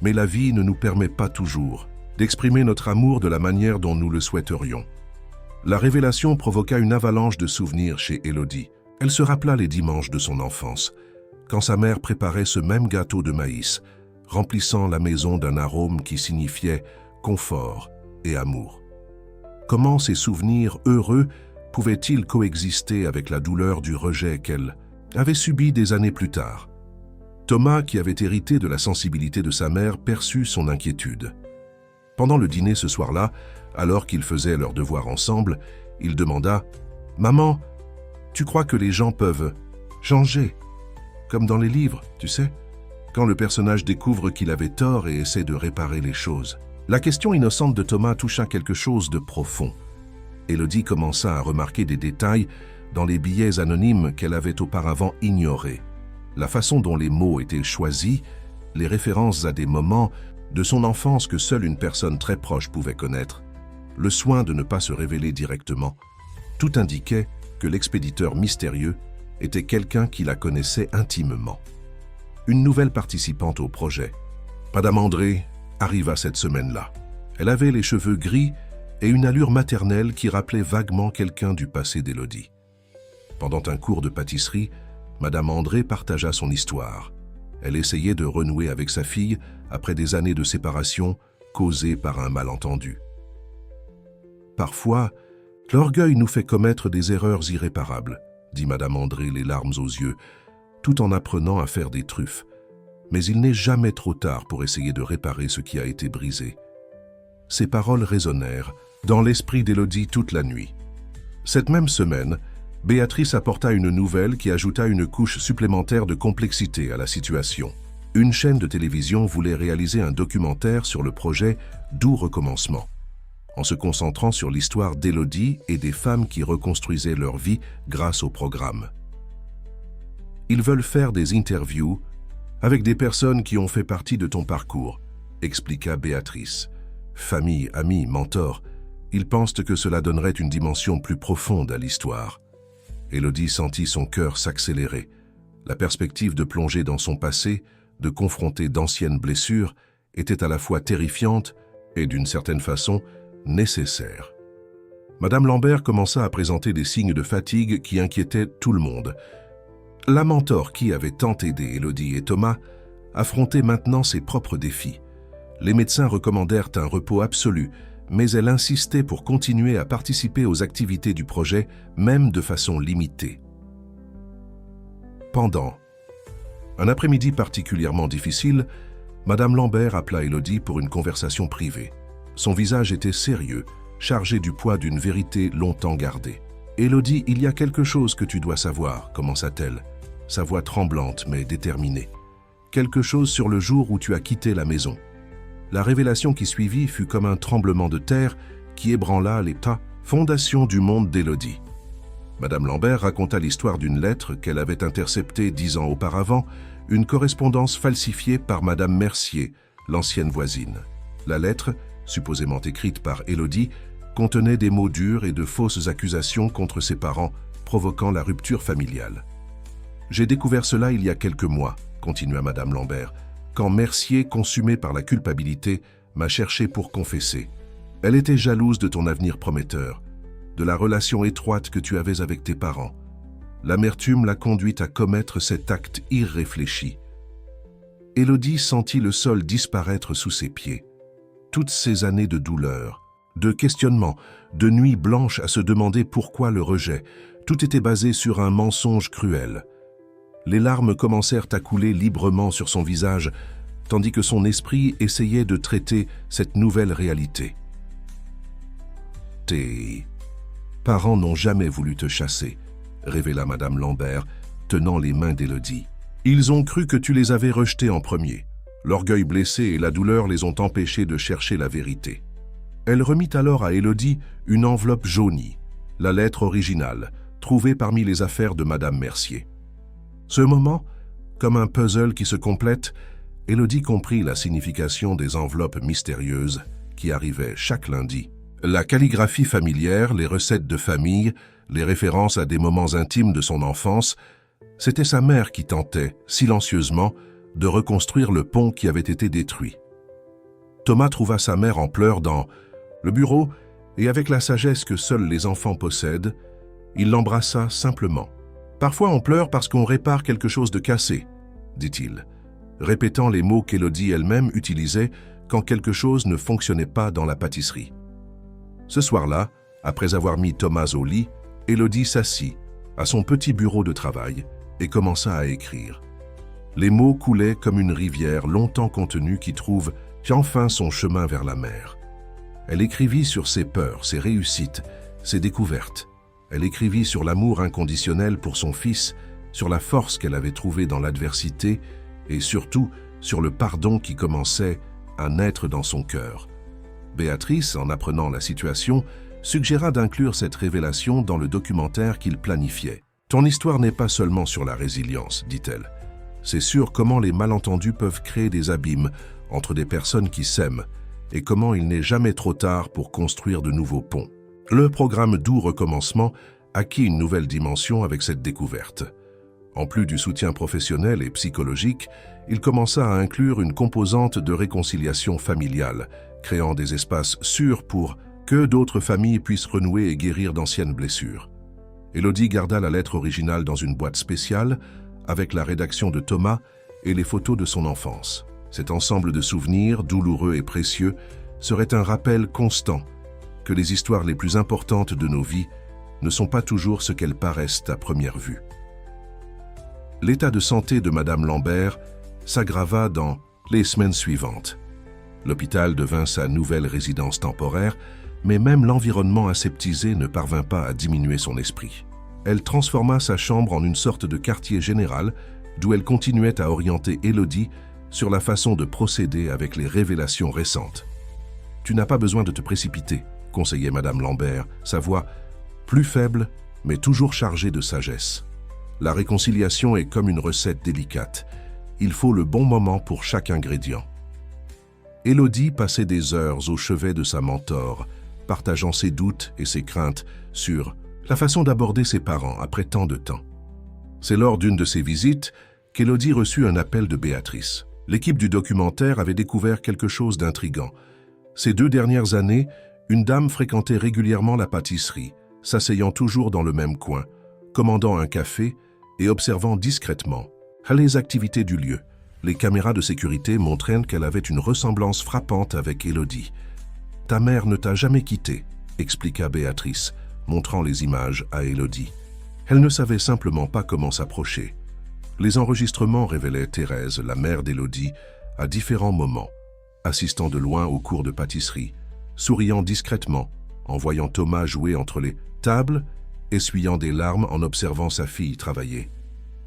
Mais la vie ne nous permet pas toujours d'exprimer notre amour de la manière dont nous le souhaiterions. » La révélation provoqua une avalanche de souvenirs chez Élodie. Elle se rappela les dimanches de son enfance, quand sa mère préparait ce même gâteau de maïs, remplissant la maison d'un arôme qui signifiait confort et amour. Comment ces souvenirs heureux pouvaient-ils coexister avec la douleur du rejet qu'elle avait subi des années plus tard? Thomas, qui avait hérité de la sensibilité de sa mère, perçut son inquiétude. Pendant le dîner ce soir-là, alors qu'ils faisaient leurs devoirs ensemble, il demanda « Maman, tu crois que les gens peuvent changer, comme dans les livres, tu sais, quand le personnage découvre qu'il avait tort et essaie de réparer les choses ?» La question innocente de Thomas toucha quelque chose de profond. Élodie commença à remarquer des détails dans les billets anonymes qu'elle avait auparavant ignorés. La façon dont les mots étaient choisis, les références à des moments de son enfance que seule une personne très proche pouvait connaître, le soin de ne pas se révéler directement, tout indiquait que l'expéditeur mystérieux était quelqu'un qui la connaissait intimement. Une nouvelle participante au projet, Madame André, arriva cette semaine-là. Elle avait les cheveux gris et une allure maternelle qui rappelait vaguement quelqu'un du passé d'Élodie. Pendant un cours de pâtisserie, Madame André partagea son histoire. Elle essayait de renouer avec sa fille après des années de séparation causées par un malentendu. Parfois, l'orgueil nous fait commettre des erreurs irréparables, dit Madame André les larmes aux yeux, tout en apprenant à faire des truffes. Mais il n'est jamais trop tard pour essayer de réparer ce qui a été brisé. Ces paroles résonnèrent dans l'esprit d'Élodie toute la nuit. Cette même semaine, Béatrice apporta une nouvelle qui ajouta une couche supplémentaire de complexité à la situation. Une chaîne de télévision voulait réaliser un documentaire sur le projet Doux Recommencement, en se concentrant sur l'histoire d'Élodie et des femmes qui reconstruisaient leur vie grâce au programme. Ils veulent faire des interviews avec des personnes qui ont fait partie de ton parcours, expliqua Béatrice. Famille, amis, mentors, ils pensent que cela donnerait une dimension plus profonde à l'histoire. Élodie sentit son cœur s'accélérer. La perspective de plonger dans son passé, de confronter d'anciennes blessures, était à la fois terrifiante et, d'une certaine façon, nécessaire. Madame Lambert commença à présenter des signes de fatigue qui inquiétaient tout le monde. La mentor qui avait tant aidé Élodie et Thomas affrontait maintenant ses propres défis. Les médecins recommandèrent un repos absolu, mais elle insistait pour continuer à participer aux activités du projet, même de façon limitée. Pendant un après-midi particulièrement difficile, Madame Lambert appela Élodie pour une conversation privée. Son visage était sérieux, chargé du poids d'une vérité longtemps gardée. « Élodie, il y a quelque chose que tu dois savoir », commença-t-elle, sa voix tremblante mais déterminée. « Quelque chose sur le jour où tu as quitté la maison. » La révélation qui suivit fut comme un tremblement de terre qui ébranla l'état, fondation du monde d'Élodie. Madame Lambert raconta l'histoire d'une lettre qu'elle avait interceptée 10 ans auparavant, une correspondance falsifiée par Madame Mercier, l'ancienne voisine. La lettre, supposément écrite par Élodie, contenait des mots durs et de fausses accusations contre ses parents, provoquant la rupture familiale. « J'ai découvert cela il y a quelques mois », continua Madame Lambert, quand Mercier, consumée par la culpabilité, m'a cherché pour confesser. Elle était jalouse de ton avenir prometteur, de la relation étroite que tu avais avec tes parents. L'amertume l'a conduite à commettre cet acte irréfléchi. Élodie sentit le sol disparaître sous ses pieds. Toutes ces années de douleur, de questionnement, de nuits blanches à se demander pourquoi le rejet, tout était basé sur un mensonge cruel. Les larmes commencèrent à couler librement sur son visage, tandis que son esprit essayait de traiter cette nouvelle réalité. Tes parents n'ont jamais voulu te chasser, révéla Madame Lambert, tenant les mains d'Élodie. Ils ont cru que tu les avais rejetés en premier. L'orgueil blessé et la douleur les ont empêchés de chercher la vérité. Elle remit alors à Élodie une enveloppe jaunie, la lettre originale, trouvée parmi les affaires de Madame Mercier. Ce moment, comme un puzzle qui se complète, Élodie comprit la signification des enveloppes mystérieuses qui arrivaient chaque lundi. La calligraphie familière, les recettes de famille, les références à des moments intimes de son enfance, c'était sa mère qui tentait, silencieusement, de reconstruire le pont qui avait été détruit. Thomas trouva sa mère en pleurs dans le bureau et avec la sagesse que seuls les enfants possèdent, il l'embrassa simplement. « Parfois on pleure parce qu'on répare quelque chose de cassé », dit-il, répétant les mots qu'Élodie elle-même utilisait quand quelque chose ne fonctionnait pas dans la pâtisserie. Ce soir-là, après avoir mis Thomas au lit, Élodie s'assit à son petit bureau de travail et commença à écrire. Les mots coulaient comme une rivière longtemps contenue qui trouve enfin son chemin vers la mer. Elle écrivit sur ses peurs, ses réussites, ses découvertes. Elle écrivit sur l'amour inconditionnel pour son fils, sur la force qu'elle avait trouvée dans l'adversité et surtout sur le pardon qui commençait à naître dans son cœur. Béatrice, en apprenant la situation, suggéra d'inclure cette révélation dans le documentaire qu'il planifiait. « Ton histoire n'est pas seulement sur la résilience, dit-elle. C'est sur comment les malentendus peuvent créer des abîmes entre des personnes qui s'aiment et comment il n'est jamais trop tard pour construire de nouveaux ponts. » Le programme Doux Recommencement acquit une nouvelle dimension avec cette découverte. En plus du soutien professionnel et psychologique, il commença à inclure une composante de réconciliation familiale, créant des espaces sûrs pour que d'autres familles puissent renouer et guérir d'anciennes blessures. Élodie garda la lettre originale dans une boîte spéciale, avec la rédaction de Thomas et les photos de son enfance. Cet ensemble de souvenirs, douloureux et précieux, serait un rappel constant que les histoires les plus importantes de nos vies ne sont pas toujours ce qu'elles paraissent à première vue. L'état de santé de Madame Lambert s'aggrava dans les semaines suivantes. L'hôpital devint sa nouvelle résidence temporaire, mais même l'environnement aseptisé ne parvint pas à diminuer son esprit. Elle transforma sa chambre en une sorte de quartier général, d'où elle continuait à orienter Élodie sur la façon de procéder avec les révélations récentes. « Tu n'as pas besoin de te précipiter », conseillait Madame Lambert, sa voix plus faible, mais toujours chargée de sagesse. La réconciliation est comme une recette délicate. Il faut le bon moment pour chaque ingrédient. Élodie passait des heures au chevet de sa mentor, partageant ses doutes et ses craintes sur la façon d'aborder ses parents après tant de temps. C'est lors d'une de ces visites qu'Élodie reçut un appel de Béatrice. L'équipe du documentaire avait découvert quelque chose d'intrigant. Ces 2 dernières années, une dame fréquentait régulièrement la pâtisserie, s'asseyant toujours dans le même coin, commandant un café et observant discrètement les activités du lieu. Les caméras de sécurité montraient qu'elle avait une ressemblance frappante avec Élodie. « Ta mère ne t'a jamais quitté », expliqua Béatrice, montrant les images à Élodie. Elle ne savait simplement pas comment s'approcher. Les enregistrements révélaient Thérèse, la mère d'Élodie, à différents moments, assistant de loin aux cours de pâtisserie, souriant discrètement en voyant Thomas jouer entre les tables, essuyant des larmes en observant sa fille travailler.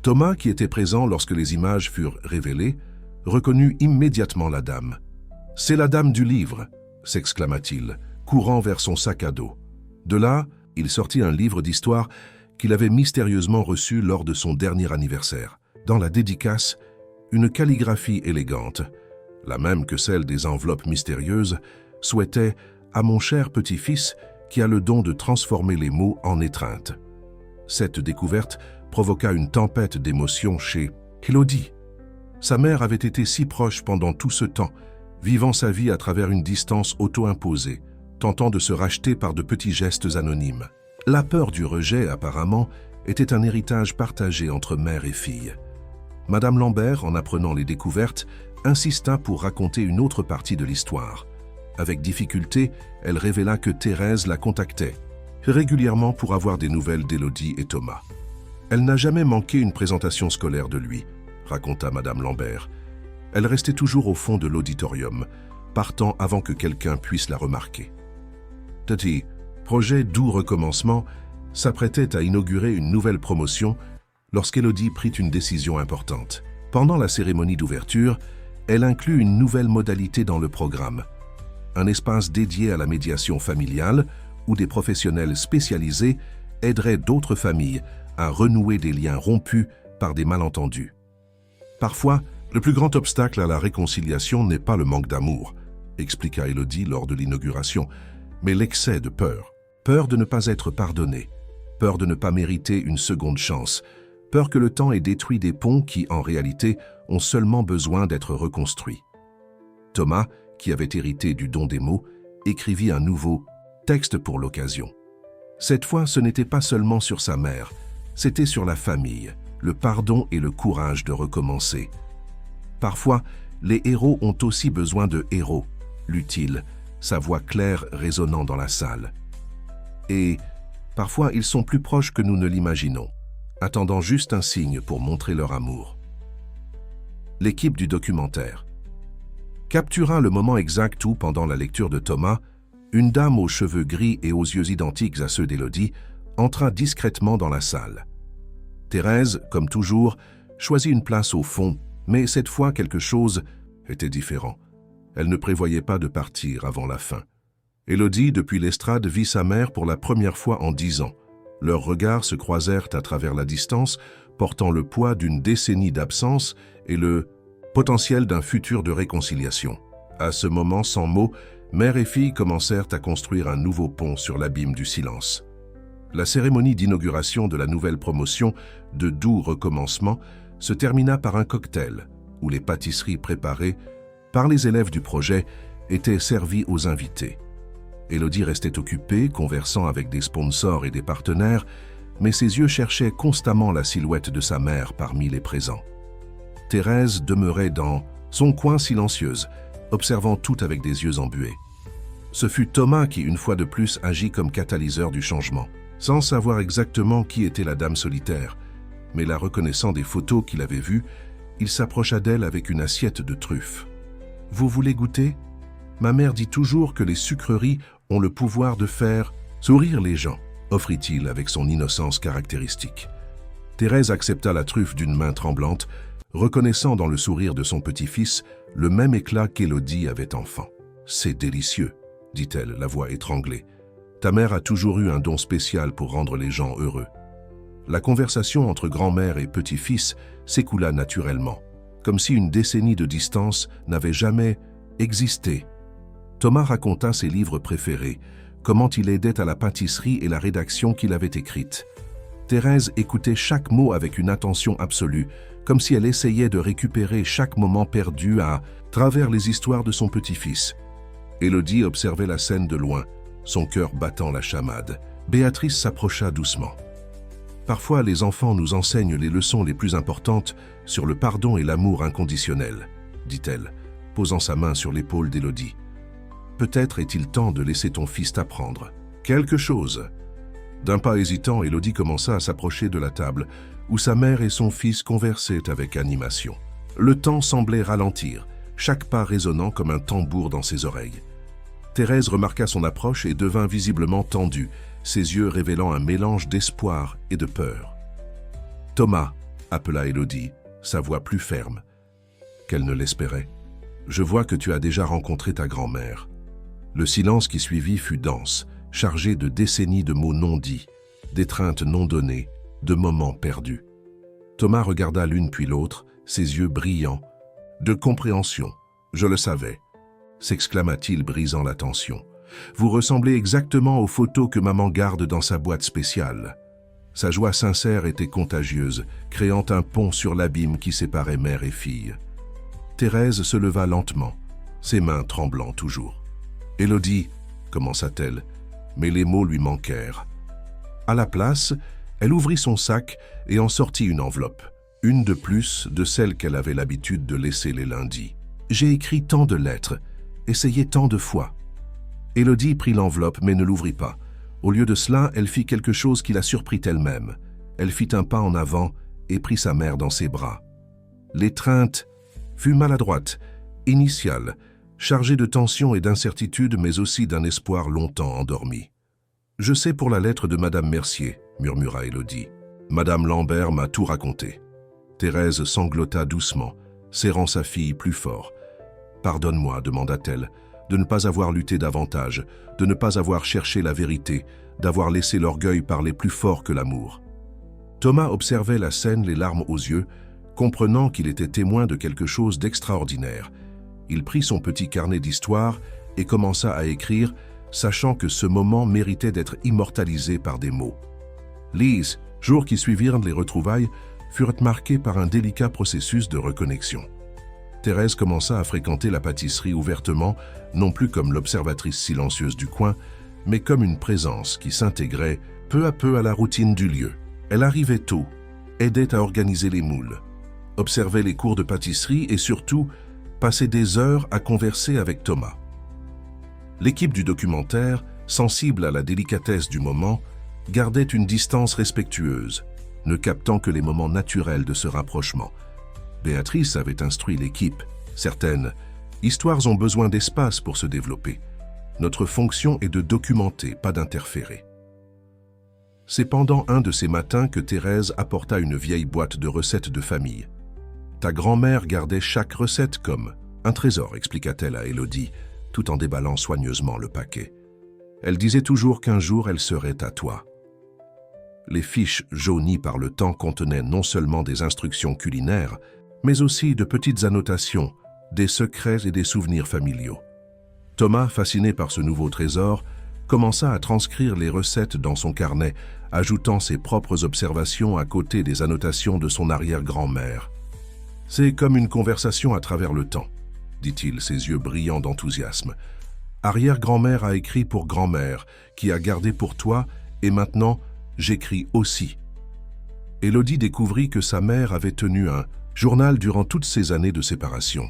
Thomas, qui était présent lorsque les images furent révélées, reconnut immédiatement la dame. « C'est la dame du livre !» s'exclama-t-il, courant vers son sac à dos. De là, il sortit un livre d'histoire qu'il avait mystérieusement reçu lors de son dernier anniversaire. Dans la dédicace, une calligraphie élégante, la même que celle des enveloppes mystérieuses, souhaitait « à mon cher petit-fils qui a le don de transformer les mots en étreinte ». Cette découverte provoqua une tempête d'émotions chez Élodie. Sa mère avait été si proche pendant tout ce temps, vivant sa vie à travers une distance auto-imposée, tentant de se racheter par de petits gestes anonymes. La peur du rejet, apparemment, était un héritage partagé entre mère et fille. Madame Lambert, en apprenant les découvertes, insista pour raconter une autre partie de l'histoire. Avec difficulté, elle révéla que Thérèse la contactait régulièrement pour avoir des nouvelles d'Élodie et Thomas. Elle n'a jamais manqué une présentation scolaire de lui, raconta Madame Lambert. Elle restait toujours au fond de l'auditorium, partant avant que quelqu'un puisse la remarquer. Tati, projet Doux Recommencement, s'apprêtait à inaugurer une nouvelle promotion lorsqu'Élodie prit une décision importante. Pendant la cérémonie d'ouverture, elle inclut une nouvelle modalité dans le programme, un espace dédié à la médiation familiale où des professionnels spécialisés aideraient d'autres familles à renouer des liens rompus par des malentendus. Parfois, le plus grand obstacle à la réconciliation n'est pas le manque d'amour, expliqua Élodie lors de l'inauguration, mais l'excès de peur. Peur de ne pas être pardonné, peur de ne pas mériter une seconde chance, peur que le temps ait détruit des ponts qui, en réalité, ont seulement besoin d'être reconstruits. Thomas, qui avait hérité du don des mots, écrivit un nouveau texte pour l'occasion. Cette fois, ce n'était pas seulement sur sa mère, c'était sur la famille, le pardon et le courage de recommencer. Parfois, les héros ont aussi besoin de héros, lut-il, sa voix claire résonnant dans la salle. Et parfois, ils sont plus proches que nous ne l'imaginons, attendant juste un signe pour montrer leur amour. L'équipe du documentaire captura le moment exact où, pendant la lecture de Thomas, une dame aux cheveux gris et aux yeux identiques à ceux d'Élodie entra discrètement dans la salle. Thérèse, comme toujours, choisit une place au fond, mais cette fois quelque chose était différent. Elle ne prévoyait pas de partir avant la fin. Élodie, depuis l'estrade, vit sa mère pour la première fois en 10 ans. Leurs regards se croisèrent à travers la distance, portant le poids d'une décennie d'absence et le potentiel d'un futur de réconciliation. À ce moment, sans mots, mère et fille commencèrent à construire un nouveau pont sur l'abîme du silence. La cérémonie d'inauguration de la nouvelle promotion de Doux Recommencement se termina par un cocktail où les pâtisseries préparées par les élèves du projet étaient servies aux invités. Élodie restait occupée, conversant avec des sponsors et des partenaires, mais ses yeux cherchaient constamment la silhouette de sa mère parmi les présents. Thérèse demeurait dans son coin silencieuse, observant tout avec des yeux embués. Ce fut Thomas qui, une fois de plus, agit comme catalyseur du changement. Sans savoir exactement qui était la dame solitaire, mais la reconnaissant des photos qu'il avait vues, il s'approcha d'elle avec une assiette de truffes. « Vous voulez goûter ? Ma mère dit toujours que les sucreries ont le pouvoir de faire sourire les gens, » offrit-il avec son innocence caractéristique. Thérèse accepta la truffe d'une main tremblante, reconnaissant dans le sourire de son petit-fils le même éclat qu'Élodie avait enfant. « C'est délicieux, » dit-elle, la voix étranglée. « Ta mère a toujours eu un don spécial pour rendre les gens heureux. » La conversation entre grand-mère et petit-fils s'écoula naturellement, comme si une décennie de distance n'avait jamais existé. Thomas raconta ses livres préférés, comment il aidait à la pâtisserie et la rédaction qu'il avait écrite. Thérèse écoutait chaque mot avec une attention absolue, comme si elle essayait de récupérer chaque moment perdu à travers les histoires de son petit-fils. Élodie observait la scène de loin, son cœur battant la chamade. Béatrice s'approcha doucement. Parfois, les enfants nous enseignent les leçons les plus importantes sur le pardon et l'amour inconditionnel, dit-elle, posant sa main sur l'épaule d'Élodie. Peut-être est-il temps de laisser ton fils t'apprendre quelque chose. D'un pas hésitant, Élodie commença à s'approcher de la table, où sa mère et son fils conversaient avec animation. Le temps semblait ralentir, chaque pas résonnant comme un tambour dans ses oreilles. Thérèse remarqua son approche et devint visiblement tendue, ses yeux révélant un mélange d'espoir et de peur. « Thomas » appela Élodie, sa voix plus ferme qu'elle ne l'espérait. « Je vois que tu as déjà rencontré ta grand-mère. » Le silence qui suivit fut dense, chargé de décennies de mots non dits, d'étreintes non données, de moments perdus. Thomas regarda l'une puis l'autre, ses yeux brillants. « De compréhension, je le savais », s'exclama-t-il brisant la tension. « Vous ressemblez exactement aux photos que maman garde dans sa boîte spéciale. » Sa joie sincère était contagieuse, créant un pont sur l'abîme qui séparait mère et fille. Thérèse se leva lentement, ses mains tremblant toujours. « Élodie » commença-t-elle, mais les mots lui manquèrent. À la place, elle ouvrit son sac et en sortit une enveloppe, une de plus de celles qu'elle avait l'habitude de laisser les lundis. « J'ai écrit tant de lettres, essayé tant de fois. » Élodie prit l'enveloppe mais ne l'ouvrit pas. Au lieu de cela, elle fit quelque chose qui la surprit elle-même. Elle fit un pas en avant et prit sa mère dans ses bras. L'étreinte fut maladroite, initiale, chargée de tension et d'incertitude, mais aussi d'un espoir longtemps endormi. « Je sais pour la lettre de Madame Mercier, » murmura Élodie. « Madame Lambert m'a tout raconté. » Thérèse sanglota doucement, serrant sa fille plus fort. « Pardonne-moi, » demanda-t-elle, « de ne pas avoir lutté davantage, de ne pas avoir cherché la vérité, d'avoir laissé l'orgueil parler plus fort que l'amour. » Thomas observait la scène, les larmes aux yeux, comprenant qu'il était témoin de quelque chose d'extraordinaire. Il prit son petit carnet d'histoire et commença à écrire, sachant que ce moment méritait d'être immortalisé par des mots. Les jours qui suivirent les retrouvailles furent marqués par un délicat processus de reconnexion. Thérèse commença à fréquenter la pâtisserie ouvertement, non plus comme l'observatrice silencieuse du coin, mais comme une présence qui s'intégrait peu à peu à la routine du lieu. Elle arrivait tôt, aidait à organiser les moules, observait les cours de pâtisserie et surtout passait des heures à converser avec Thomas. L'équipe du documentaire, sensible à la délicatesse du moment, gardait une distance respectueuse, ne captant que les moments naturels de ce rapprochement. Béatrice avait instruit l'équipe. Certaines histoires ont besoin d'espace pour se développer. Notre fonction est de documenter, pas d'interférer. C'est pendant un de ces matins que Thérèse apporta une vieille boîte de recettes de famille. Ta grand-mère gardait chaque recette comme un trésor, expliqua-t-elle à Élodie, tout en déballant soigneusement le paquet. Elle disait toujours qu'un jour elle serait à toi. Les fiches jaunies par le temps contenaient non seulement des instructions culinaires, mais aussi de petites annotations, des secrets et des souvenirs familiaux. Thomas, fasciné par ce nouveau trésor, commença à transcrire les recettes dans son carnet, ajoutant ses propres observations à côté des annotations de son arrière-grand-mère. « C'est comme une conversation à travers le temps », dit-il, ses yeux brillants d'enthousiasme. « Arrière-grand-mère a écrit pour grand-mère, qui a gardé pour toi, et maintenant, j'écris aussi. » Élodie découvrit que sa mère avait tenu un journal durant toutes ces années de séparation.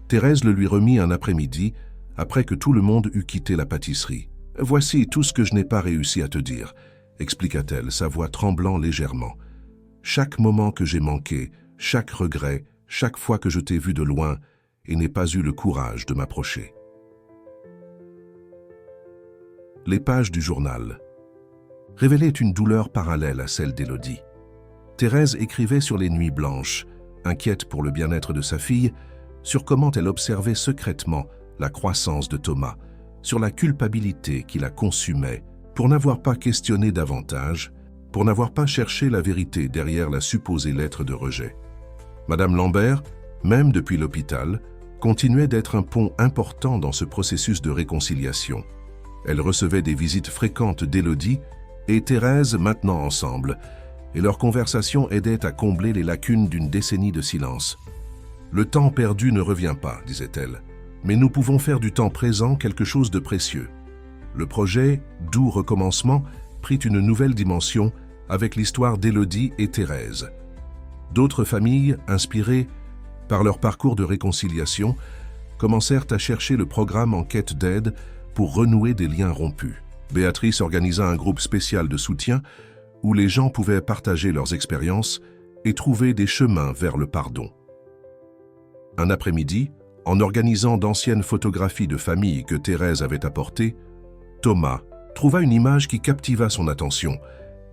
Thérèse le lui remit un après-midi, après que tout le monde eut quitté la pâtisserie. « Voici tout ce que je n'ai pas réussi à te dire », expliqua-t-elle, sa voix tremblant légèrement. « Chaque moment que j'ai manqué, chaque regret, chaque fois que je t'ai vu de loin et n'ai pas eu le courage de m'approcher. » Les pages du journal révélaient une douleur parallèle à celle d'Élodie. Thérèse écrivait sur les nuits blanches, inquiète pour le bien-être de sa fille, sur comment elle observait secrètement la croissance de Thomas, sur la culpabilité qui la consumait, pour n'avoir pas questionné davantage, pour n'avoir pas cherché la vérité derrière la supposée lettre de rejet. Madame Lambert, même depuis l'hôpital, continuait d'être un pont important dans ce processus de réconciliation. Elle recevait des visites fréquentes d'Élodie et Thérèse maintenant ensemble, et leur conversation aidait à combler les lacunes d'une décennie de silence. « Le temps perdu ne revient pas, disait-elle, mais nous pouvons faire du temps présent quelque chose de précieux. » Le projet « Doux recommencement » prit une nouvelle dimension avec l'histoire d'Élodie et Thérèse. D'autres familles, inspirées par leur parcours de réconciliation, commencèrent à chercher le programme en quête d'aide pour renouer des liens rompus. Béatrice organisa un groupe spécial de soutien où les gens pouvaient partager leurs expériences et trouver des chemins vers le pardon. Un après-midi, en organisant d'anciennes photographies de famille que Thérèse avait apportées, Thomas trouva une image qui captiva son attention.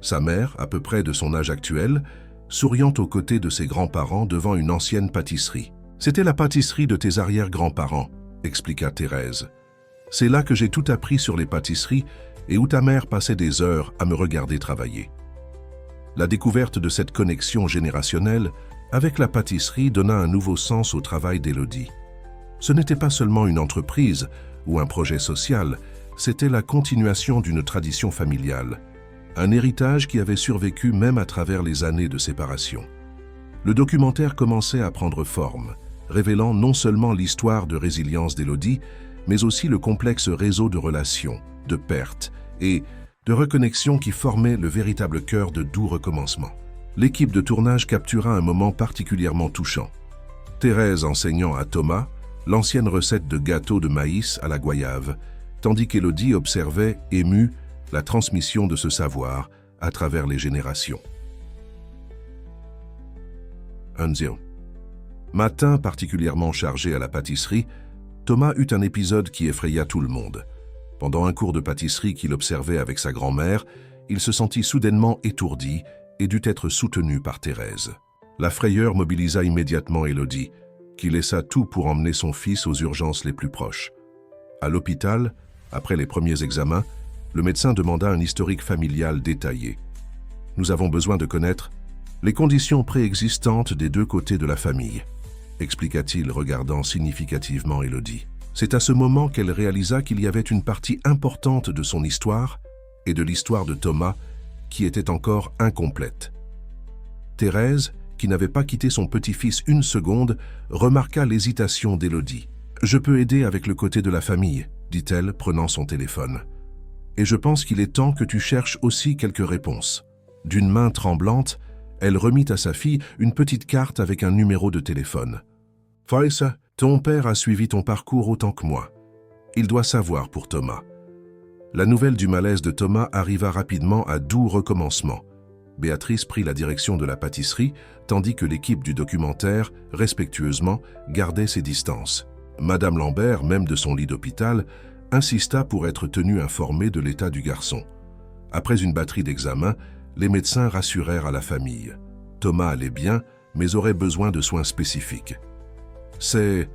Sa mère, à peu près de son âge actuel, souriant aux côtés de ses grands-parents devant une ancienne pâtisserie. « C'était la pâtisserie de tes arrière-grands-parents », expliqua Thérèse. « C'est là que j'ai tout appris sur les pâtisseries et où ta mère passait des heures à me regarder travailler. » La découverte de cette connexion générationnelle avec la pâtisserie donna un nouveau sens au travail d'Élodie. Ce n'était pas seulement une entreprise ou un projet social, c'était la continuation d'une tradition familiale, un héritage qui avait survécu même à travers les années de séparation. Le documentaire commençait à prendre forme, révélant non seulement l'histoire de résilience d'Élodie, mais aussi le complexe réseau de relations, de pertes et de reconnexion qui formait le véritable cœur de Doux recommencement. L'équipe de tournage captura un moment particulièrement touchant. Thérèse enseignant à Thomas l'ancienne recette de gâteau de maïs à la goyave, tandis qu'Élodie observait, émue, la transmission de ce savoir à travers les générations. Matin particulièrement chargé à la pâtisserie, Thomas eut un épisode qui effraya tout le monde. Pendant un cours de pâtisserie qu'il observait avec sa grand-mère, il se sentit soudainement étourdi et dut être soutenu par Thérèse. La frayeur mobilisa immédiatement Élodie, qui laissa tout pour emmener son fils aux urgences les plus proches. À l'hôpital, après les premiers examens, le médecin demanda un historique familial détaillé. « Nous avons besoin de connaître les conditions préexistantes des deux côtés de la famille », expliqua-t-il, regardant significativement Élodie. C'est à ce moment qu'elle réalisa qu'il y avait une partie importante de son histoire et de l'histoire de Thomas qui était encore incomplète. Thérèse, qui n'avait pas quitté son petit-fils une seconde, remarqua l'hésitation d'Élodie. « Je peux aider avec le côté de la famille », dit-elle, prenant son téléphone. « Et je pense qu'il est temps que tu cherches aussi quelques réponses. » D'une main tremblante, elle remit à sa fille une petite carte avec un numéro de téléphone. « Faïssa, ton père a suivi ton parcours autant que moi. Il doit savoir pour Thomas. » La nouvelle du malaise de Thomas arriva rapidement à Doux recommencement. Béatrice prit la direction de la pâtisserie, tandis que l'équipe du documentaire, respectueusement, gardait ses distances. Madame Lambert, même de son lit d'hôpital, insista pour être tenue informée de l'état du garçon. Après une batterie d'examens, les médecins rassurèrent à la famille. Thomas allait bien, mais aurait besoin de soins spécifiques. « C'est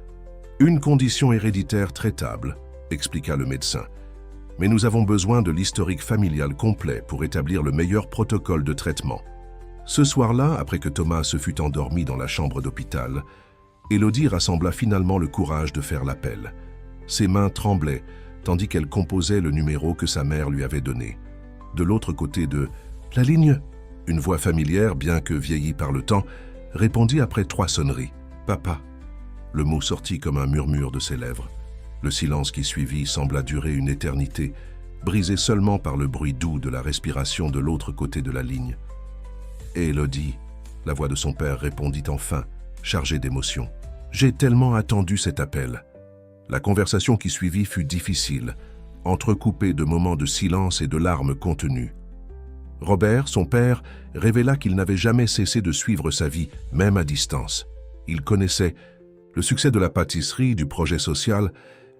une condition héréditaire traitable », expliqua le médecin. « Mais nous avons besoin de l'historique familial complet pour établir le meilleur protocole de traitement. » Ce soir-là, après que Thomas se fut endormi dans la chambre d'hôpital, Élodie rassembla finalement le courage de faire l'appel. Ses mains tremblaient, tandis qu'elle composait le numéro que sa mère lui avait donné. De l'autre côté de « la ligne », une voix familière, bien que vieillie par le temps, répondit après 3 sonneries. « Papa ». Le mot sortit comme un murmure de ses lèvres. Le silence qui suivit sembla durer une éternité, brisé seulement par le bruit doux de la respiration de l'autre côté de la ligne. « Et Élodie », la voix de son père répondit enfin, chargée d'émotion. « J'ai tellement attendu cet appel. » La conversation qui suivit fut difficile, entrecoupée de moments de silence et de larmes contenues. Robert, son père, révéla qu'il n'avait jamais cessé de suivre sa vie, même à distance. Il connaissait le succès de la pâtisserie, du projet social,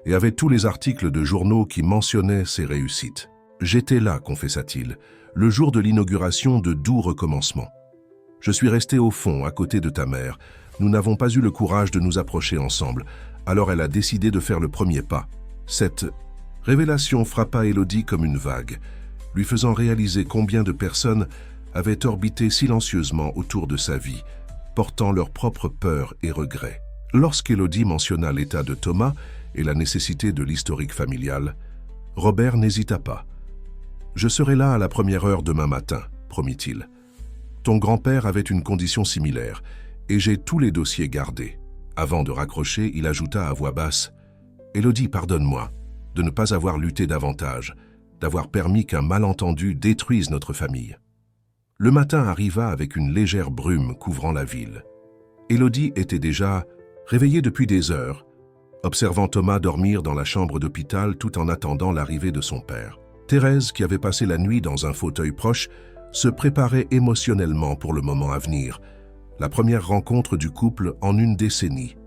et avait tous les articles de journaux qui mentionnaient ses réussites. « J'étais là », confessa-t-il, le jour de l'inauguration de Doux Recommencement. Je suis resté au fond, à côté de ta mère. Nous n'avons pas eu le courage de nous approcher ensemble. Alors elle a décidé de faire le premier pas. Cette révélation frappa Élodie comme une vague, lui faisant réaliser combien de personnes avaient orbité silencieusement autour de sa vie, portant leurs propres peurs et regrets. Lorsqu'Élodie mentionna l'état de Thomas et la nécessité de l'historique familial, Robert n'hésita pas. « Je serai là à la première heure demain matin », promit-il. « Ton grand-père avait une condition similaire, et j'ai tous les dossiers gardés. » Avant de raccrocher, il ajouta à voix basse « Élodie, pardonne-moi de ne pas avoir lutté davantage, d'avoir permis qu'un malentendu détruise notre famille. » Le matin arriva avec une légère brume couvrant la ville. Élodie était déjà réveillée depuis des heures, observant Thomas dormir dans la chambre d'hôpital tout en attendant l'arrivée de son père. Thérèse, qui avait passé la nuit dans un fauteuil proche, se préparait émotionnellement pour le moment à venir, la première rencontre du couple en une décennie.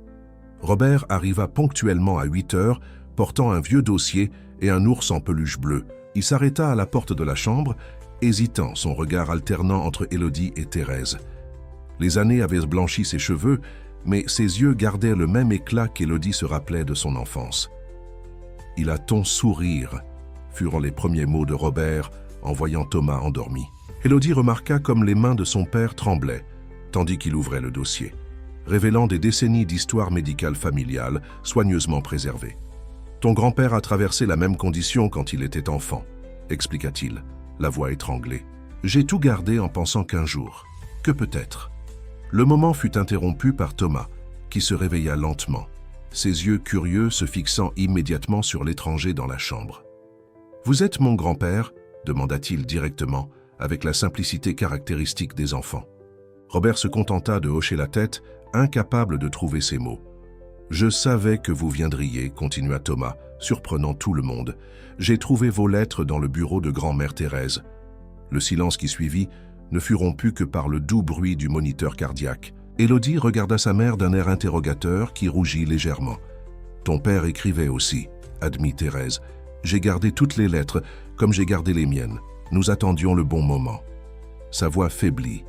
Robert arriva ponctuellement à 8 heures, portant un vieux dossier et un ours en peluche bleue. Il s'arrêta à la porte de la chambre, hésitant, son regard alternant entre Élodie et Thérèse. Les années avaient blanchi ses cheveux, mais ses yeux gardaient le même éclat qu'Élodie se rappelait de son enfance. « Il a ton sourire », furent les premiers mots de Robert en voyant Thomas endormi. Élodie remarqua comme les mains de son père tremblaient, tandis qu'il ouvrait le dossier, révélant des décennies d'histoire médicale familiale soigneusement préservées. « Ton grand-père a traversé la même condition quand il était enfant », expliqua-t-il, la voix étranglée. « J'ai tout gardé en pensant qu'un jour, que peut-être. » Le moment fut interrompu par Thomas, qui se réveilla lentement, ses yeux curieux se fixant immédiatement sur l'étranger dans la chambre. « Vous êtes mon grand-père » demanda-t-il directement, avec la simplicité caractéristique des enfants. Robert se contenta de hocher la tête, incapable de trouver ses mots. « Je savais que vous viendriez », continua Thomas, surprenant tout le monde. « J'ai trouvé vos lettres dans le bureau de grand-mère Thérèse. » Le silence qui suivit ne fut rompu que par le doux bruit du moniteur cardiaque. Élodie regarda sa mère d'un air interrogateur qui rougit légèrement. « Ton père écrivait aussi », admit Thérèse. « J'ai gardé toutes les lettres, comme j'ai gardé les miennes. Nous attendions le bon moment. » Sa voix faiblit,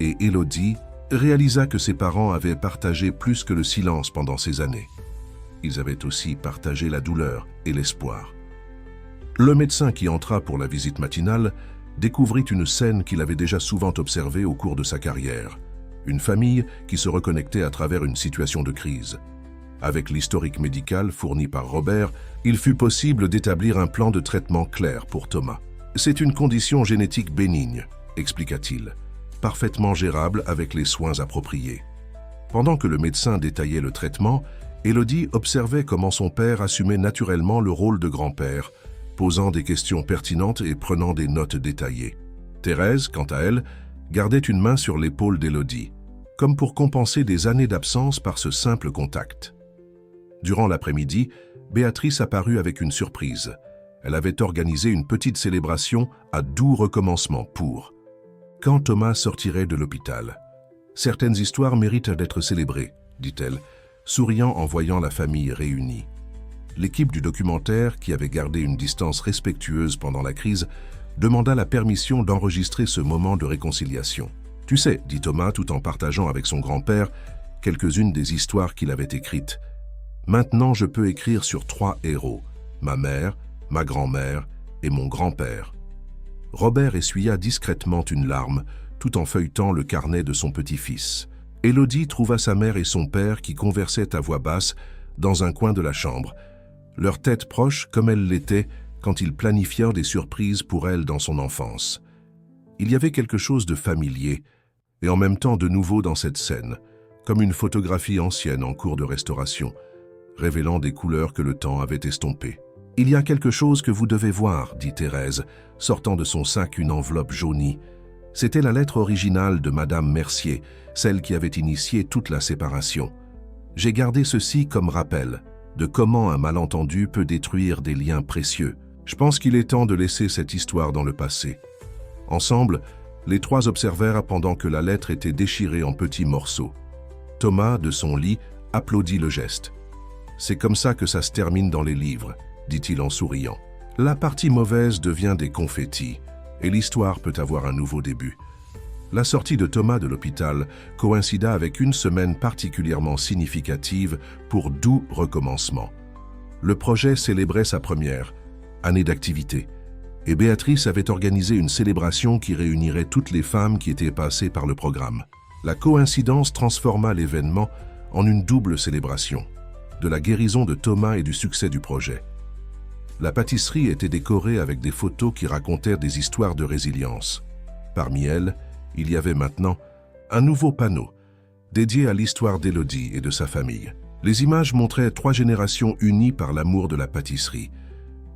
et Élodie réalisa que ses parents avaient partagé plus que le silence pendant ces années. Ils avaient aussi partagé la douleur et l'espoir. Le médecin qui entra pour la visite matinale découvrit une scène qu'il avait déjà souvent observée au cours de sa carrière. Une famille qui se reconnectait à travers une situation de crise. Avec l'historique médical fourni par Robert, il fut possible d'établir un plan de traitement clair pour Thomas. « C'est une condition génétique bénigne », expliqua-t-il, parfaitement gérable avec les soins appropriés. Pendant que le médecin détaillait le traitement, Élodie observait comment son père assumait naturellement le rôle de grand-père, posant des questions pertinentes et prenant des notes détaillées. Thérèse, quant à elle, gardait une main sur l'épaule d'Élodie, comme pour compenser des années d'absence par ce simple contact. Durant l'après-midi, Béatrice apparut avec une surprise. Elle avait organisé une petite célébration à Doux Recommencement pour quand Thomas sortirait de l'hôpital. « Certaines histoires méritent d'être célébrées, dit-elle, souriant en voyant la famille réunie. L'équipe du documentaire, qui avait gardé une distance respectueuse pendant la crise, demanda la permission d'enregistrer ce moment de réconciliation. « Tu sais, dit Thomas tout en partageant avec son grand-père quelques-unes des histoires qu'il avait écrites. Maintenant, je peux écrire sur 3 héros, ma mère, ma grand-mère et mon grand-père. » Robert essuya discrètement une larme, tout en feuilletant le carnet de son petit-fils. Élodie trouva sa mère et son père qui conversaient à voix basse dans un coin de la chambre, leur tête proche comme elle l'était quand ils planifièrent des surprises pour elle dans son enfance. Il y avait quelque chose de familier et en même temps de nouveau dans cette scène, comme une photographie ancienne en cours de restauration, révélant des couleurs que le temps avait estompées. « Il y a quelque chose que vous devez voir, dit Thérèse, sortant de son sac une enveloppe jaunie. C'était la lettre originale de Madame Mercier, celle qui avait initié toute la séparation. J'ai gardé ceci comme rappel de comment un malentendu peut détruire des liens précieux. Je pense qu'il est temps de laisser cette histoire dans le passé. » Ensemble, les 3 observèrent pendant que la lettre était déchirée en petits morceaux. Thomas, de son lit, applaudit le geste. « C'est comme ça que ça se termine dans les livres, » dit-il en souriant. La partie mauvaise devient des confettis, et l'histoire peut avoir un nouveau début. La sortie de Thomas de l'hôpital coïncida avec une semaine particulièrement significative pour doux recommencement. Le projet célébrait sa première année d'activité, et Béatrice avait organisé une célébration qui réunirait toutes les femmes qui étaient passées par le programme. La coïncidence transforma l'événement en une double célébration, de la guérison de Thomas et du succès du projet. La pâtisserie était décorée avec des photos qui racontèrent des histoires de résilience. Parmi elles, il y avait maintenant un nouveau panneau dédié à l'histoire d'Élodie et de sa famille. Les images montraient 3 générations unies par l'amour de la pâtisserie,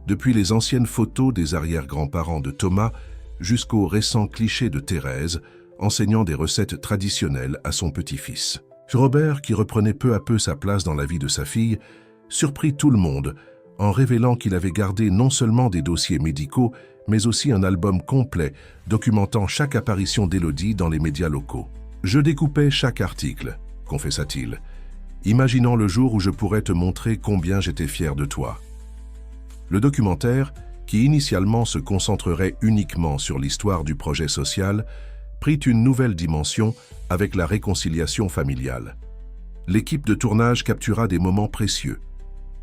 depuis les anciennes photos des arrière-grands-parents de Thomas jusqu'aux récents clichés de Thérèse, enseignant des recettes traditionnelles à son petit-fils. Robert, qui reprenait peu à peu sa place dans la vie de sa fille, surprit tout le monde en révélant qu'il avait gardé non seulement des dossiers médicaux, mais aussi un album complet documentant chaque apparition d'Élodie dans les médias locaux. « Je découpais chaque article, » confessa-t-il, imaginant le jour où je pourrais te montrer combien j'étais fier de toi. Le documentaire, qui initialement se concentrerait uniquement sur l'histoire du projet social, prit une nouvelle dimension avec la réconciliation familiale. L'équipe de tournage captura des moments précieux.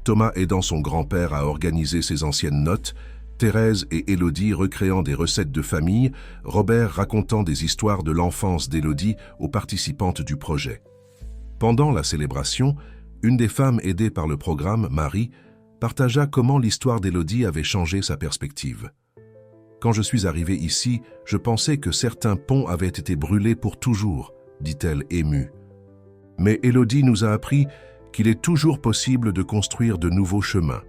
Thomas aidant son grand-père à organiser ses anciennes notes, Thérèse et Élodie recréant des recettes de famille, Robert racontant des histoires de l'enfance d'Élodie aux participantes du projet. Pendant la célébration, une des femmes aidées par le programme, Marie, partagea comment l'histoire d'Élodie avait changé sa perspective. « Quand je suis arrivée ici, je pensais que certains ponts avaient été brûlés pour toujours, » dit-elle émue. Mais Élodie nous a appris qu'il est toujours possible de construire de nouveaux chemins.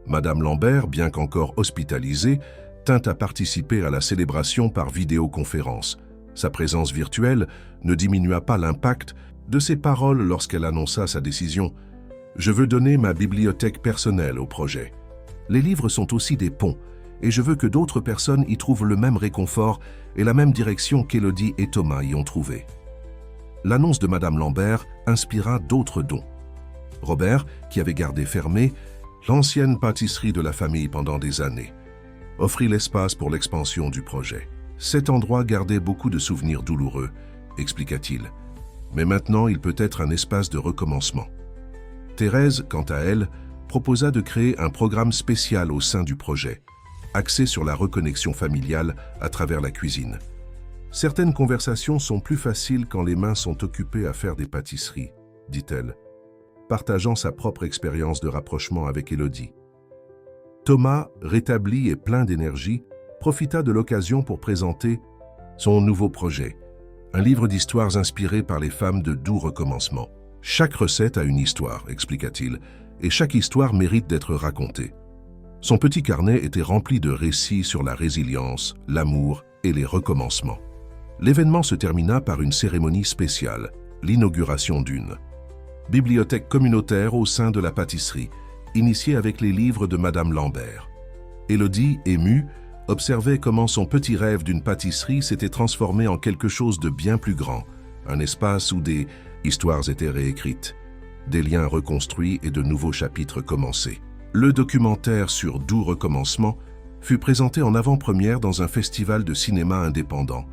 Madame Lambert, bien qu'encore hospitalisée, tint à participer à la célébration par vidéoconférence. Sa présence virtuelle ne diminua pas l'impact de ses paroles lorsqu'elle annonça sa décision. « Je veux donner ma bibliothèque personnelle au projet. Les livres sont aussi des ponts, et je veux que d'autres personnes y trouvent le même réconfort et la même direction qu'Élodie et Thomas y ont trouvé. » L'annonce de Madame Lambert inspira d'autres dons. Robert, qui avait gardé fermé l'ancienne pâtisserie de la famille pendant des années, offrit l'espace pour l'expansion du projet. « Cet endroit gardait beaucoup de souvenirs douloureux, » expliqua-t-il, « mais maintenant il peut être un espace de recommencement. » Thérèse, quant à elle, proposa de créer un programme spécial au sein du projet, axé sur la reconnexion familiale à travers la cuisine. « Certaines conversations sont plus faciles quand les mains sont occupées à faire des pâtisseries, » dit-elle, partageant sa propre expérience de rapprochement avec Élodie. Thomas, rétabli et plein d'énergie, profita de l'occasion pour présenter son nouveau projet, un livre d'histoires inspiré par les femmes de doux recommencement. « Chaque recette a une histoire, » expliqua-t-il, « et chaque histoire mérite d'être racontée. » Son petit carnet était rempli de récits sur la résilience, l'amour et les recommencements. L'événement se termina par une cérémonie spéciale, l'inauguration d'une bibliothèque communautaire au sein de la pâtisserie, initiée avec les livres de Madame Lambert. Élodie, émue, observait comment son petit rêve d'une pâtisserie s'était transformé en quelque chose de bien plus grand, un espace où des histoires étaient réécrites, des liens reconstruits et de nouveaux chapitres commencés. Le documentaire sur Doux recommencement fut présenté en avant-première dans un festival de cinéma indépendant,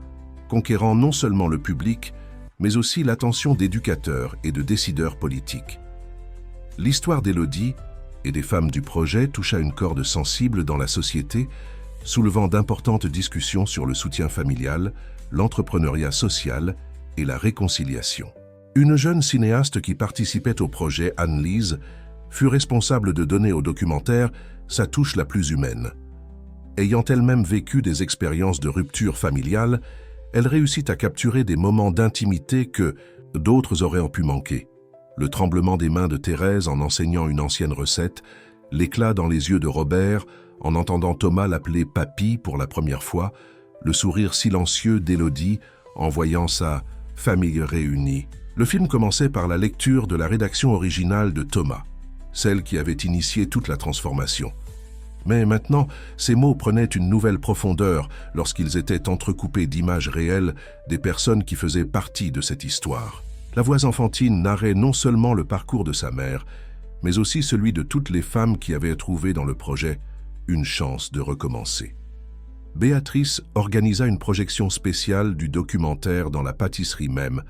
conquérant non seulement le public, mais aussi l'attention d'éducateurs et de décideurs politiques. L'histoire d'Élodie et des femmes du projet toucha une corde sensible dans la société, soulevant d'importantes discussions sur le soutien familial, l'entrepreneuriat social et la réconciliation. Une jeune cinéaste qui participait au projet, Anne-Lise, fut responsable de donner au documentaire sa touche la plus humaine. Ayant elle-même vécu des expériences de rupture familiale, elle réussit à capturer des moments d'intimité que d'autres auraient pu manquer. Le tremblement des mains de Thérèse en enseignant une ancienne recette, l'éclat dans les yeux de Robert en entendant Thomas l'appeler « papy » pour la première fois, le sourire silencieux d'Élodie en voyant sa famille réunie. Le film commençait par la lecture de la rédaction originale de Thomas, celle qui avait initié toute la transformation. Mais maintenant, ces mots prenaient une nouvelle profondeur lorsqu'ils étaient entrecoupés d'images réelles des personnes qui faisaient partie de cette histoire. La voix enfantine narrait non seulement le parcours de sa mère, mais aussi celui de toutes les femmes qui avaient trouvé dans le projet une chance de recommencer. Béatrice organisa une projection spéciale du documentaire dans la pâtisserie même,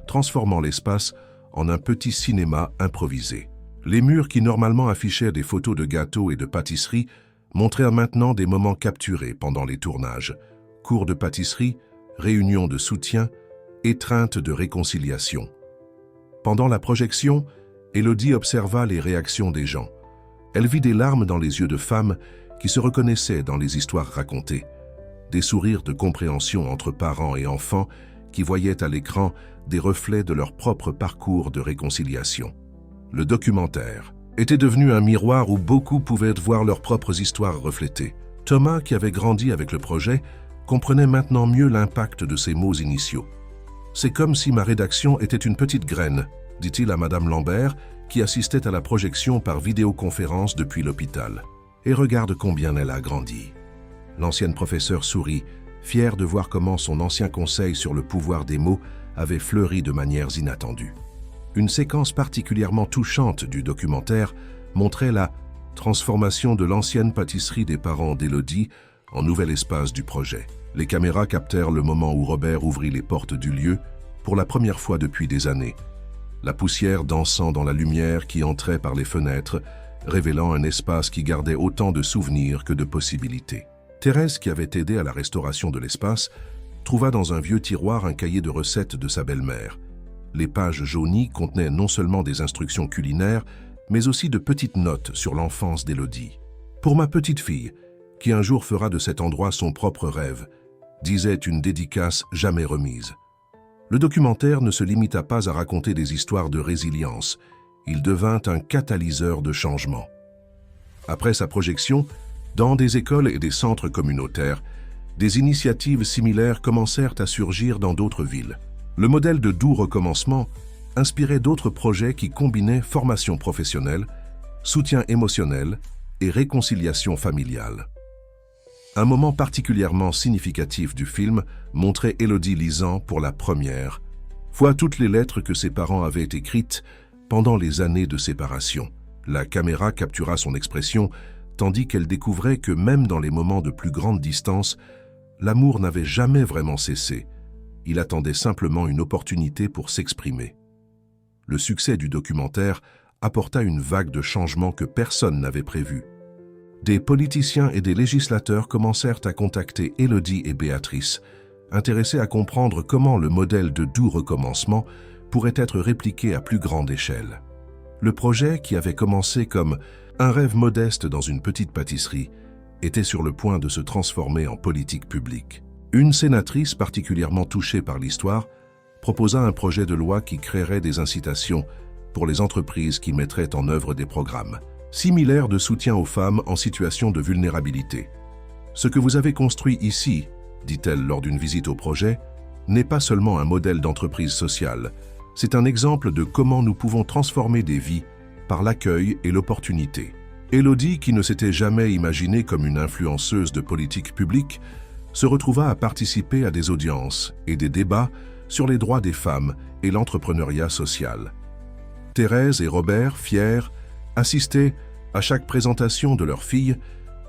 transformant l'espace en un petit cinéma improvisé. Les murs qui normalement affichaient des photos de gâteaux et de pâtisseries montrèrent maintenant des moments capturés pendant les tournages, cours de pâtisserie, réunions de soutien, étreintes de réconciliation. Pendant la projection, Élodie observa les réactions des gens. Elle vit des larmes dans les yeux de femmes qui se reconnaissaient dans les histoires racontées, des sourires de compréhension entre parents et enfants qui voyaient à l'écran des reflets de leur propre parcours de réconciliation. Le documentaire était devenu un miroir où beaucoup pouvaient voir leurs propres histoires reflétées. Thomas, qui avait grandi avec le projet, comprenait maintenant mieux l'impact de ces mots initiaux. « C'est comme si ma rédaction était une petite graine », dit-il à Madame Lambert, qui assistait à la projection par vidéoconférence depuis l'hôpital. « Et regarde combien elle a grandi. » L'ancienne professeure sourit, fière de voir comment son ancien conseil sur le pouvoir des mots avait fleuri de manières inattendues. Une séquence particulièrement touchante du documentaire montrait la transformation de l'ancienne pâtisserie des parents d'Élodie en nouvel espace du projet. Les caméras captèrent le moment où Robert ouvrit les portes du lieu pour la première fois depuis des années, la poussière dansant dans la lumière qui entrait par les fenêtres, révélant un espace qui gardait autant de souvenirs que de possibilités. Thérèse, qui avait aidé à la restauration de l'espace, trouva dans un vieux tiroir un cahier de recettes de sa belle-mère. Les pages jaunies contenaient non seulement des instructions culinaires, mais aussi de petites notes sur l'enfance d'Élodie. « Pour ma petite fille, qui un jour fera de cet endroit son propre rêve », disait une dédicace jamais remise. Le documentaire ne se limita pas à raconter des histoires de résilience, il devint un catalyseur de changement. Après sa projection, dans des écoles et des centres communautaires, des initiatives similaires commencèrent à surgir dans d'autres villes. Le modèle de Doux recommencement inspirait d'autres projets qui combinaient formation professionnelle, soutien émotionnel et réconciliation familiale. Un moment particulièrement significatif du film montrait Élodie lisant pour la première fois toutes les lettres que ses parents avaient écrites pendant les années de séparation. La caméra captura son expression tandis qu'elle découvrait que même dans les moments de plus grande distance, l'amour n'avait jamais vraiment cessé. Il attendait simplement une opportunité pour s'exprimer. Le succès du documentaire apporta une vague de changements que personne n'avait prévus. Des politiciens et des législateurs commencèrent à contacter Élodie et Béatrice, intéressés à comprendre comment le modèle de Doux recommencement pourrait être répliqué à plus grande échelle. Le projet, qui avait commencé comme un rêve modeste dans une petite pâtisserie, était sur le point de se transformer en politique publique. Une sénatrice particulièrement touchée par l'histoire proposa un projet de loi qui créerait des incitations pour les entreprises qui mettraient en œuvre des programmes similaires de soutien aux femmes en situation de vulnérabilité. « Ce que vous avez construit ici, dit-elle lors d'une visite au projet, n'est pas seulement un modèle d'entreprise sociale, c'est un exemple de comment nous pouvons transformer des vies par l'accueil et l'opportunité. Élodie, qui ne s'était jamais imaginée comme une influenceuse de politique publique, se retrouva à participer à des audiences et des débats sur les droits des femmes et l'entrepreneuriat social. Thérèse et Robert, fiers, assistaient à chaque présentation de leur fille,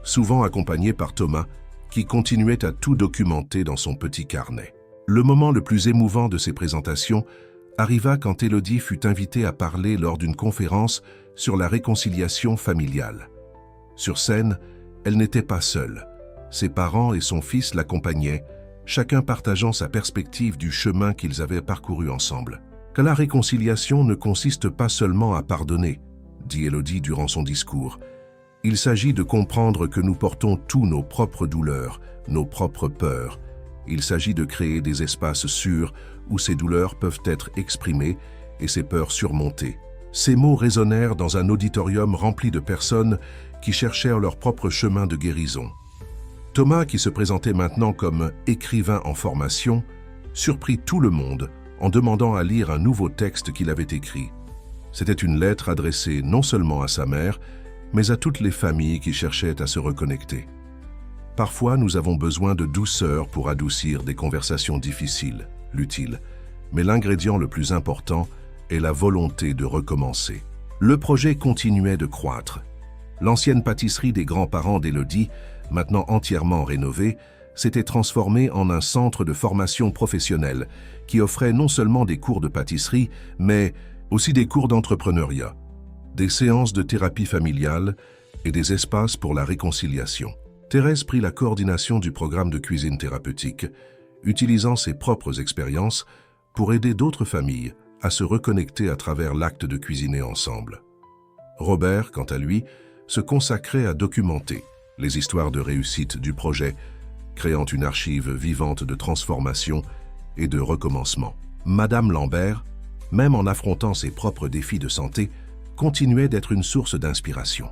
souvent accompagnés par Thomas, qui continuait à tout documenter dans son petit carnet. Le moment le plus émouvant de ces présentations arriva quand Élodie fut invitée à parler lors d'une conférence sur la réconciliation familiale. Sur scène, elle n'était pas seule. Ses parents et son fils l'accompagnaient, chacun partageant sa perspective du chemin qu'ils avaient parcouru ensemble. Que la réconciliation ne consiste pas seulement à pardonner, dit Élodie durant son discours. Il s'agit de comprendre que nous portons tous nos propres douleurs, nos propres peurs. Il s'agit de créer des espaces sûrs où ces douleurs peuvent être exprimées et ces peurs surmontées. Ces mots résonnèrent dans un auditorium rempli de personnes qui cherchèrent leur propre chemin de guérison. Thomas, qui se présentait maintenant comme écrivain en formation, surprit tout le monde en demandant à lire un nouveau texte qu'il avait écrit. C'était une lettre adressée non seulement à sa mère, mais à toutes les familles qui cherchaient à se reconnecter. Parfois, nous avons besoin de douceur pour adoucir des conversations difficiles, lut-il, mais l'ingrédient le plus important est la volonté de recommencer. Le projet continuait de croître. L'ancienne pâtisserie des grands-parents d'Élodie, maintenant entièrement rénovée, s'était transformée en un centre de formation professionnelle qui offrait non seulement des cours de pâtisserie, mais aussi des cours d'entrepreneuriat, des séances de thérapie familiale et des espaces pour la réconciliation. Thérèse prit la coordination du programme de cuisine thérapeutique, utilisant ses propres expériences pour aider d'autres familles à se reconnecter à travers l'acte de cuisiner ensemble. Robert, quant à lui, se consacrait à documenter les histoires de réussite du projet, créant une archive vivante de transformation et de recommencement. Madame Lambert, même en affrontant ses propres défis de santé, continuait d'être une source d'inspiration.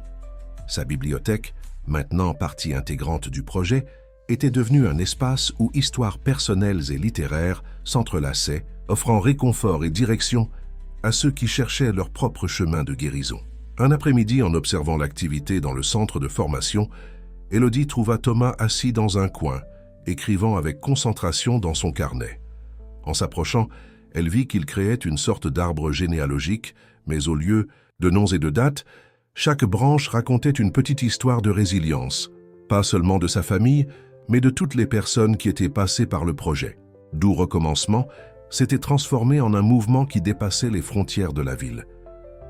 Sa bibliothèque, maintenant partie intégrante du projet, était devenue un espace où histoires personnelles et littéraires s'entrelaçaient, offrant réconfort et direction à ceux qui cherchaient leur propre chemin de guérison. Un après-midi, en observant l'activité dans le centre de formation, Élodie trouva Thomas assis dans un coin, écrivant avec concentration dans son carnet. En s'approchant, elle vit qu'il créait une sorte d'arbre généalogique, mais au lieu de noms et de dates, chaque branche racontait une petite histoire de résilience, pas seulement de sa famille, mais de toutes les personnes qui étaient passées par le projet. D'où recommencement s'était transformé en un mouvement qui dépassait les frontières de la ville.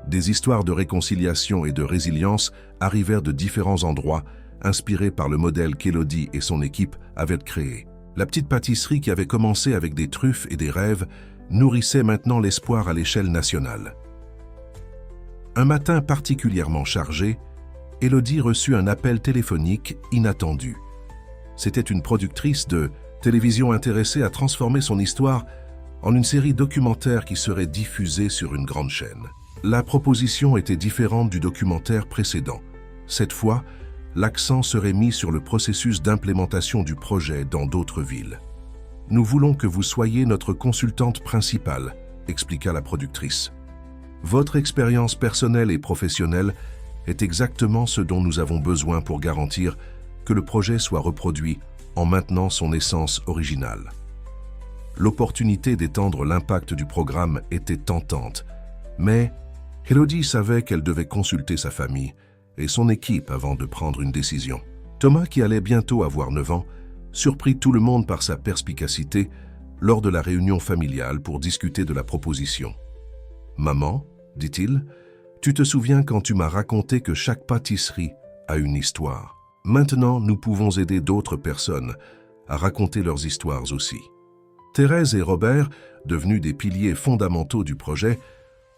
Des histoires de réconciliation et de résilience arrivèrent de différents endroits, inspirés par le modèle qu'Élodie et son équipe avaient créé. La petite pâtisserie qui avait commencé avec des truffes et des rêves nourrissait maintenant l'espoir à l'échelle nationale. Un matin particulièrement chargé, Élodie reçut un appel téléphonique inattendu. C'était une productrice de télévision intéressée à transformer son histoire en une série documentaire qui serait diffusée sur une grande chaîne. La proposition était différente du documentaire précédent. Cette fois, l'accent serait mis sur le processus d'implémentation du projet dans d'autres villes. « Nous voulons que vous soyez notre consultante principale », expliqua la productrice. « Votre expérience personnelle et professionnelle est exactement ce dont nous avons besoin pour garantir que le projet soit reproduit en maintenant son essence originale. » L'opportunité d'étendre l'impact du programme était tentante, mais Élodie savait qu'elle devait consulter sa famille et son équipe avant de prendre une décision. Thomas, qui allait bientôt avoir 9 ans, surprit tout le monde par sa perspicacité lors de la réunion familiale pour discuter de la proposition. « Maman, dit-il, tu te souviens quand tu m'as raconté que chaque pâtisserie a une histoire. Maintenant, nous pouvons aider d'autres personnes à raconter leurs histoires aussi. » Thérèse et Robert, devenus des piliers fondamentaux du projet,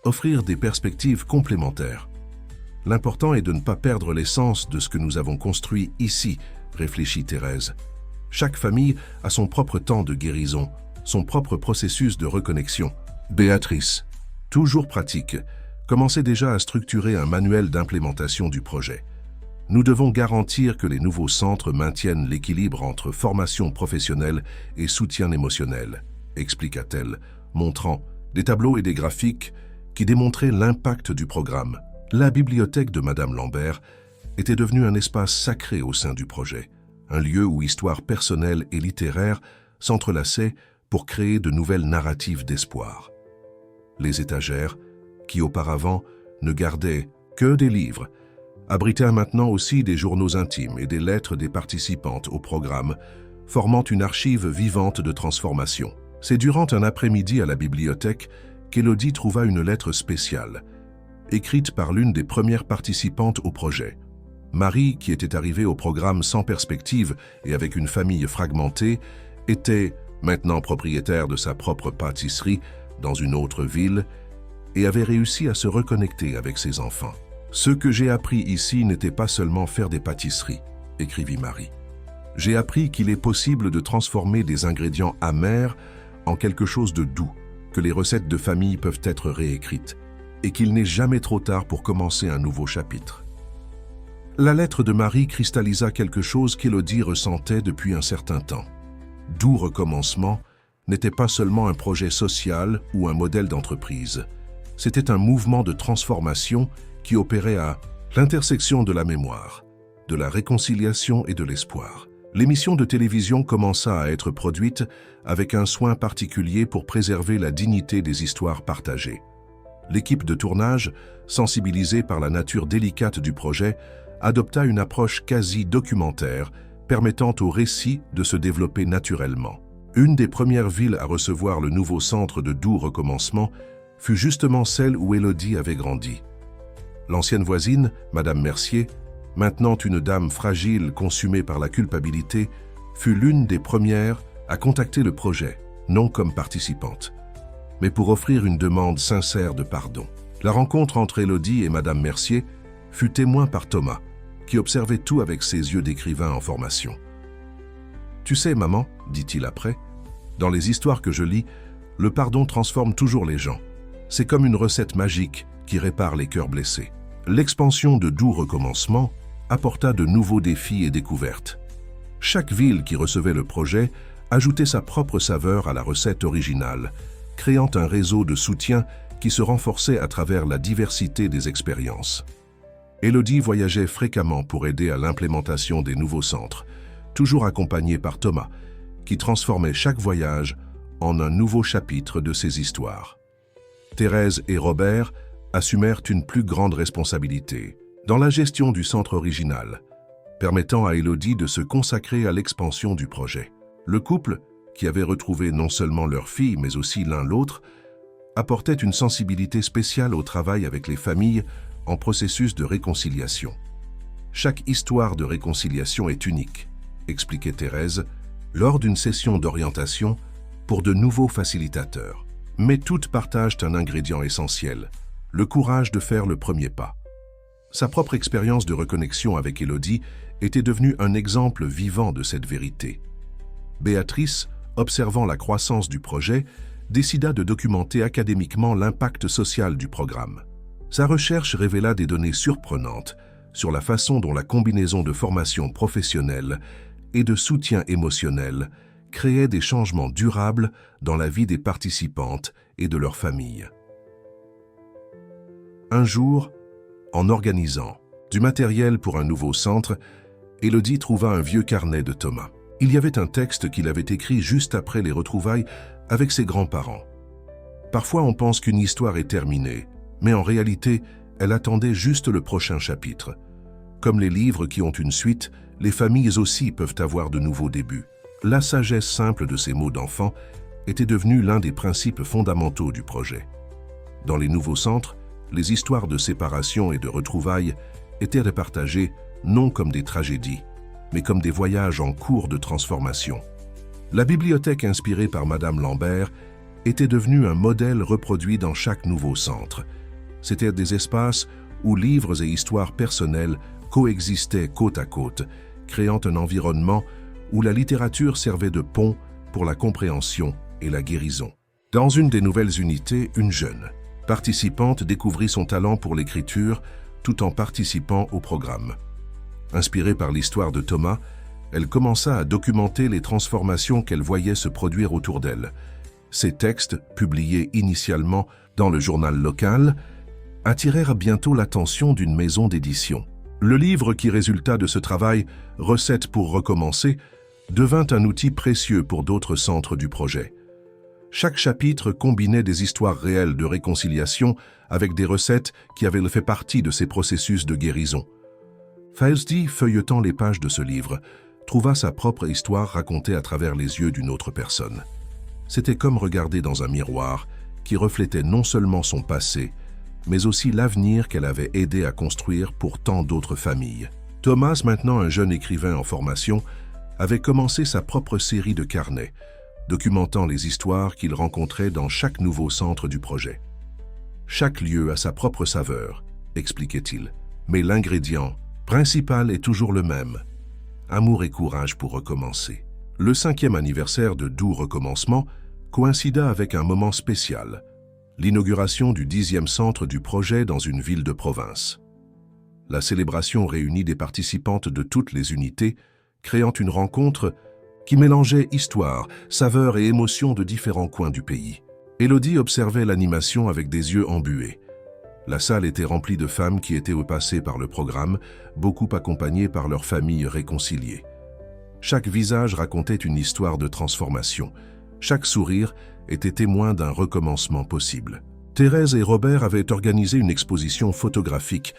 offrirent des perspectives complémentaires. « L'important est de ne pas perdre l'essence de ce que nous avons construit ici, » réfléchit Thérèse. Chaque famille a son propre temps de guérison, son propre processus de reconnexion. Béatrice, toujours pratique, commençait déjà à structurer un manuel d'implémentation du projet. Nous devons garantir que les nouveaux centres maintiennent l'équilibre entre formation professionnelle et soutien émotionnel, expliqua-t-elle, montrant des tableaux et des graphiques qui démontraient l'impact du programme. La bibliothèque de Madame Lambert était devenu un espace sacré au sein du projet, un lieu où histoires personnelles et littéraires s'entrelaçaient pour créer de nouvelles narratives d'espoir. Les étagères, qui auparavant ne gardaient que des livres, abritaient maintenant aussi des journaux intimes et des lettres des participantes au programme, formant une archive vivante de transformation. C'est durant un après-midi à la bibliothèque qu'Élodie trouva une lettre spéciale, écrite par l'une des premières participantes au projet. Marie, qui était arrivée au programme sans perspective et avec une famille fragmentée, était maintenant propriétaire de sa propre pâtisserie dans une autre ville et avait réussi à se reconnecter avec ses enfants. « Ce que j'ai appris ici n'était pas seulement faire des pâtisseries », écrivit Marie. « J'ai appris qu'il est possible de transformer des ingrédients amers en quelque chose de doux, que les recettes de famille peuvent être réécrites et qu'il n'est jamais trop tard pour commencer un nouveau chapitre. » La lettre de Marie cristallisa quelque chose qu'Élodie ressentait depuis un certain temps. Doux Recommencement n'était pas seulement un projet social ou un modèle d'entreprise. C'était un mouvement de transformation qui opérait à l'intersection de la mémoire, de la réconciliation et de l'espoir. L'émission de télévision commença à être produite avec un soin particulier pour préserver la dignité des histoires partagées. L'équipe de tournage, sensibilisée par la nature délicate du projet, adopta une approche quasi-documentaire permettant au récit de se développer naturellement. Une des premières villes à recevoir le nouveau centre de Doux Recommencement fut justement celle où Élodie avait grandi. L'ancienne voisine, Madame Mercier, maintenant une dame fragile consumée par la culpabilité, fut l'une des premières à contacter le projet, non comme participante, mais pour offrir une demande sincère de pardon. La rencontre entre Élodie et Madame Mercier fut témoin par Thomas, qui observait tout avec ses yeux d'écrivain en formation. « Tu sais, maman, dit-il après, dans les histoires que je lis, le pardon transforme toujours les gens. C'est comme une recette magique qui répare les cœurs blessés. » L'expansion de Doux Recommencement apporta de nouveaux défis et découvertes. Chaque ville qui recevait le projet ajoutait sa propre saveur à la recette originale, créant un réseau de soutien qui se renforçait à travers la diversité des expériences. Élodie voyageait fréquemment pour aider à l'implémentation des nouveaux centres, toujours accompagnée par Thomas, qui transformait chaque voyage en un nouveau chapitre de ses histoires. Thérèse et Robert assumèrent une plus grande responsabilité dans la gestion du centre original, permettant à Élodie de se consacrer à l'expansion du projet. Le couple, qui avait retrouvé non seulement leur fille, mais aussi l'un l'autre, apportait une sensibilité spéciale au travail avec les familles en processus de réconciliation. Chaque histoire de réconciliation est unique, expliquait Thérèse, lors d'une session d'orientation pour de nouveaux facilitateurs. Mais toutes partagent un ingrédient essentiel, le courage de faire le premier pas. Sa propre expérience de reconnexion avec Élodie était devenue un exemple vivant de cette vérité. Béatrice, observant la croissance du projet, décida de documenter académiquement l'impact social du programme. Sa recherche révéla des données surprenantes sur la façon dont la combinaison de formation professionnelle et de soutien émotionnel créait des changements durables dans la vie des participantes et de leurs familles. Un jour, en organisant du matériel pour un nouveau centre, Élodie trouva un vieux carnet de Thomas. Il y avait un texte qu'il avait écrit juste après les retrouvailles avec ses grands-parents. Parfois, on pense qu'une histoire est terminée, mais en réalité, elle attendait juste le prochain chapitre. Comme les livres qui ont une suite, les familles aussi peuvent avoir de nouveaux débuts. La sagesse simple de ces mots d'enfant était devenue l'un des principes fondamentaux du projet. Dans les nouveaux centres, les histoires de séparation et de retrouvailles étaient repartagées non comme des tragédies, mais comme des voyages en cours de transformation. La bibliothèque inspirée par Madame Lambert était devenue un modèle reproduit dans chaque nouveau centre. C'étaient des espaces où livres et histoires personnelles coexistaient côte à côte, créant un environnement où la littérature servait de pont pour la compréhension et la guérison. Dans une des nouvelles unités, une jeune participante découvrit son talent pour l'écriture tout en participant au programme. Inspirée par l'histoire de Thomas, elle commença à documenter les transformations qu'elle voyait se produire autour d'elle. Ces textes, publiés initialement dans le journal local, attirèrent bientôt l'attention d'une maison d'édition. Le livre qui résulta de ce travail, Recettes pour recommencer, devint un outil précieux pour d'autres centres du projet. Chaque chapitre combinait des histoires réelles de réconciliation avec des recettes qui avaient fait partie de ces processus de guérison. Fausti, feuilletant les pages de ce livre, trouva sa propre histoire racontée à travers les yeux d'une autre personne. C'était comme regarder dans un miroir qui reflétait non seulement son passé, mais aussi l'avenir qu'elle avait aidé à construire pour tant d'autres familles. Thomas, maintenant un jeune écrivain en formation, avait commencé sa propre série de carnets, documentant les histoires qu'il rencontrait dans chaque nouveau centre du projet. Chaque lieu a sa propre saveur, expliquait-il, mais l'ingrédient principal est toujours le même. Amour et courage pour recommencer. Le 5e anniversaire de Doux Recommencement coïncida avec un moment spécial, l'inauguration du 10e centre du projet dans une ville de province. La célébration réunit des participantes de toutes les unités, créant une rencontre qui mélangeait histoire, saveur et émotion de différents coins du pays. Élodie observait l'animation avec des yeux embués. La salle était remplie de femmes qui étaient passées par le programme, beaucoup accompagnées par leurs familles réconciliées. Chaque visage racontait une histoire de transformation. Chaque sourire était témoin d'un recommencement possible. Thérèse et Robert avaient organisé une exposition photographique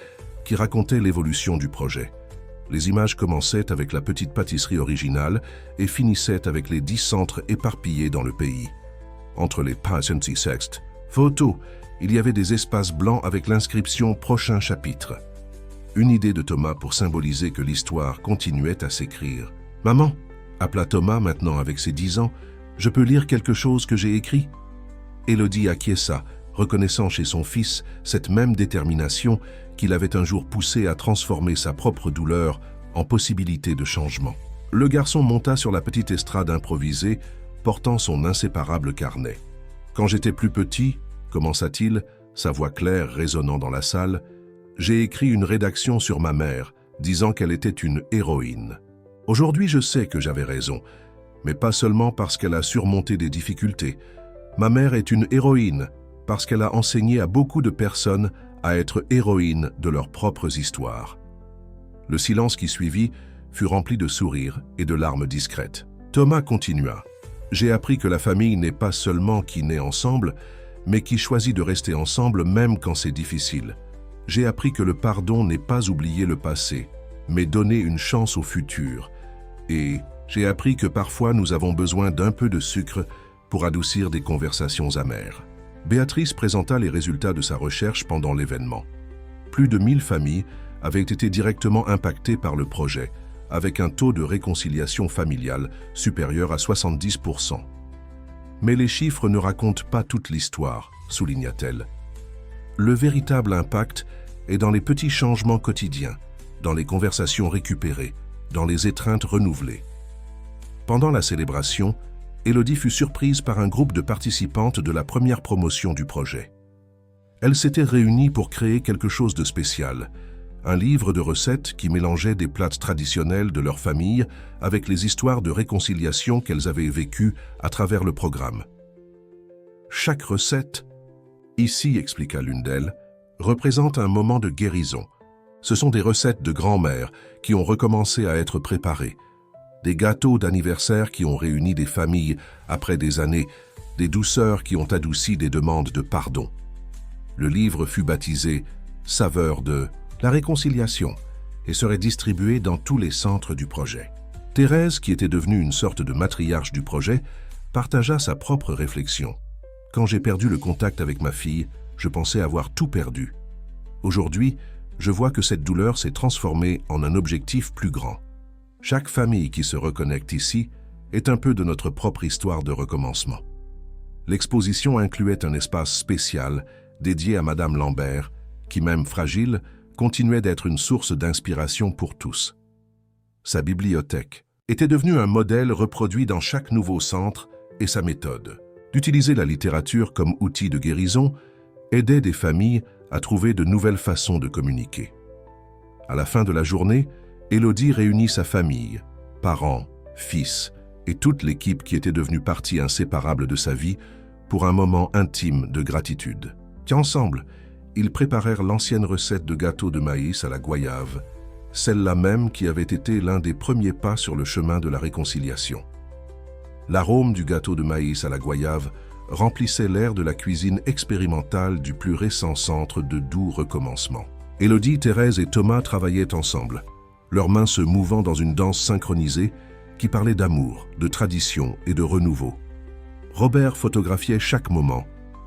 qui racontait l'évolution du projet. Les images commençaient avec la petite pâtisserie originale et finissaient avec les 10 centres éparpillés dans le pays. Entre les pages et textes, photos, il y avait des espaces blancs avec l'inscription « Prochain chapitre ». Une idée de Thomas pour symboliser que l'histoire continuait à s'écrire. « Maman », appela Thomas maintenant avec ses 10 ans, « je peux lire quelque chose que j'ai écrit ?» Élodie acquiesça, reconnaissant chez son fils cette même détermination qui l'avait un jour poussé à transformer sa propre douleur en possibilité de changement. Le garçon monta sur la petite estrade improvisée, portant son inséparable carnet. « Quand j'étais plus petit, commença-t-il, sa voix claire résonnant dans la salle, j'ai écrit une rédaction sur ma mère, disant qu'elle était une héroïne. Aujourd'hui, je sais que j'avais raison, mais pas seulement parce qu'elle a surmonté des difficultés. Ma mère est une héroïne parce qu'elle a enseigné à beaucoup de personnes à être héroïnes de leurs propres histoires. » Le silence qui suivit fut rempli de sourires et de larmes discrètes. Thomas continua. « J'ai appris que la famille n'est pas seulement qui naît ensemble, mais qui choisit de rester ensemble même quand c'est difficile. J'ai appris que le pardon n'est pas oublier le passé, mais donner une chance au futur. Et j'ai appris que parfois nous avons besoin d'un peu de sucre pour adoucir des conversations amères. » Béatrice présenta les résultats de sa recherche pendant l'événement. Plus de 1000 familles avaient été directement impactées par le projet, avec un taux de réconciliation familiale supérieur à 70%. Mais les chiffres ne racontent pas toute l'histoire, souligna-t-elle. Le véritable impact est dans les petits changements quotidiens, dans les conversations récupérées, dans les étreintes renouvelées. Pendant la célébration, Élodie fut surprise par un groupe de participantes de la première promotion du projet. Elles s'étaient réunies pour créer quelque chose de spécial, un livre de recettes qui mélangeait des plats traditionnels de leur famille avec les histoires de réconciliation qu'elles avaient vécues à travers le programme. Chaque recette, ici, expliqua l'une d'elles, représente un moment de guérison. Ce sont des recettes de grand-mère qui ont recommencé à être préparées, des gâteaux d'anniversaire qui ont réuni des familles après des années, des douceurs qui ont adouci des demandes de pardon. Le livre fut baptisé « Saveur de la réconciliation » et serait distribué dans tous les centres du projet. Thérèse, qui était devenue une sorte de matriarche du projet, partagea sa propre réflexion. « Quand j'ai perdu le contact avec ma fille, je pensais avoir tout perdu. Aujourd'hui, je vois que cette douleur s'est transformée en un objectif plus grand. Chaque famille qui se reconnecte ici est un peu de notre propre histoire de recommencement. » L'exposition incluait un espace spécial dédié à Madame Lambert, qui, même fragile, continuait d'être une source d'inspiration pour tous. Sa bibliothèque était devenue un modèle reproduit dans chaque nouveau centre et sa méthode, d'utiliser la littérature comme outil de guérison, aidait des familles à trouver de nouvelles façons de communiquer. À la fin de la journée, Élodie réunit sa famille, parents, fils et toute l'équipe qui était devenue partie inséparable de sa vie pour un moment intime de gratitude. Qu'ensemble, ils préparèrent l'ancienne recette de gâteau de maïs à la goyave celle-là même qui avait été l'un des premiers pas sur le chemin de la réconciliation. L'arôme du gâteau de maïs à la goyave remplissait l'air de la cuisine expérimentale du plus récent centre de doux recommencement. Élodie, Thérèse et Thomas travaillaient ensemble, leurs mains se mouvant dans une danse synchronisée qui parlait d'amour, de tradition et de renouveau. Robert photographiait chaque moment,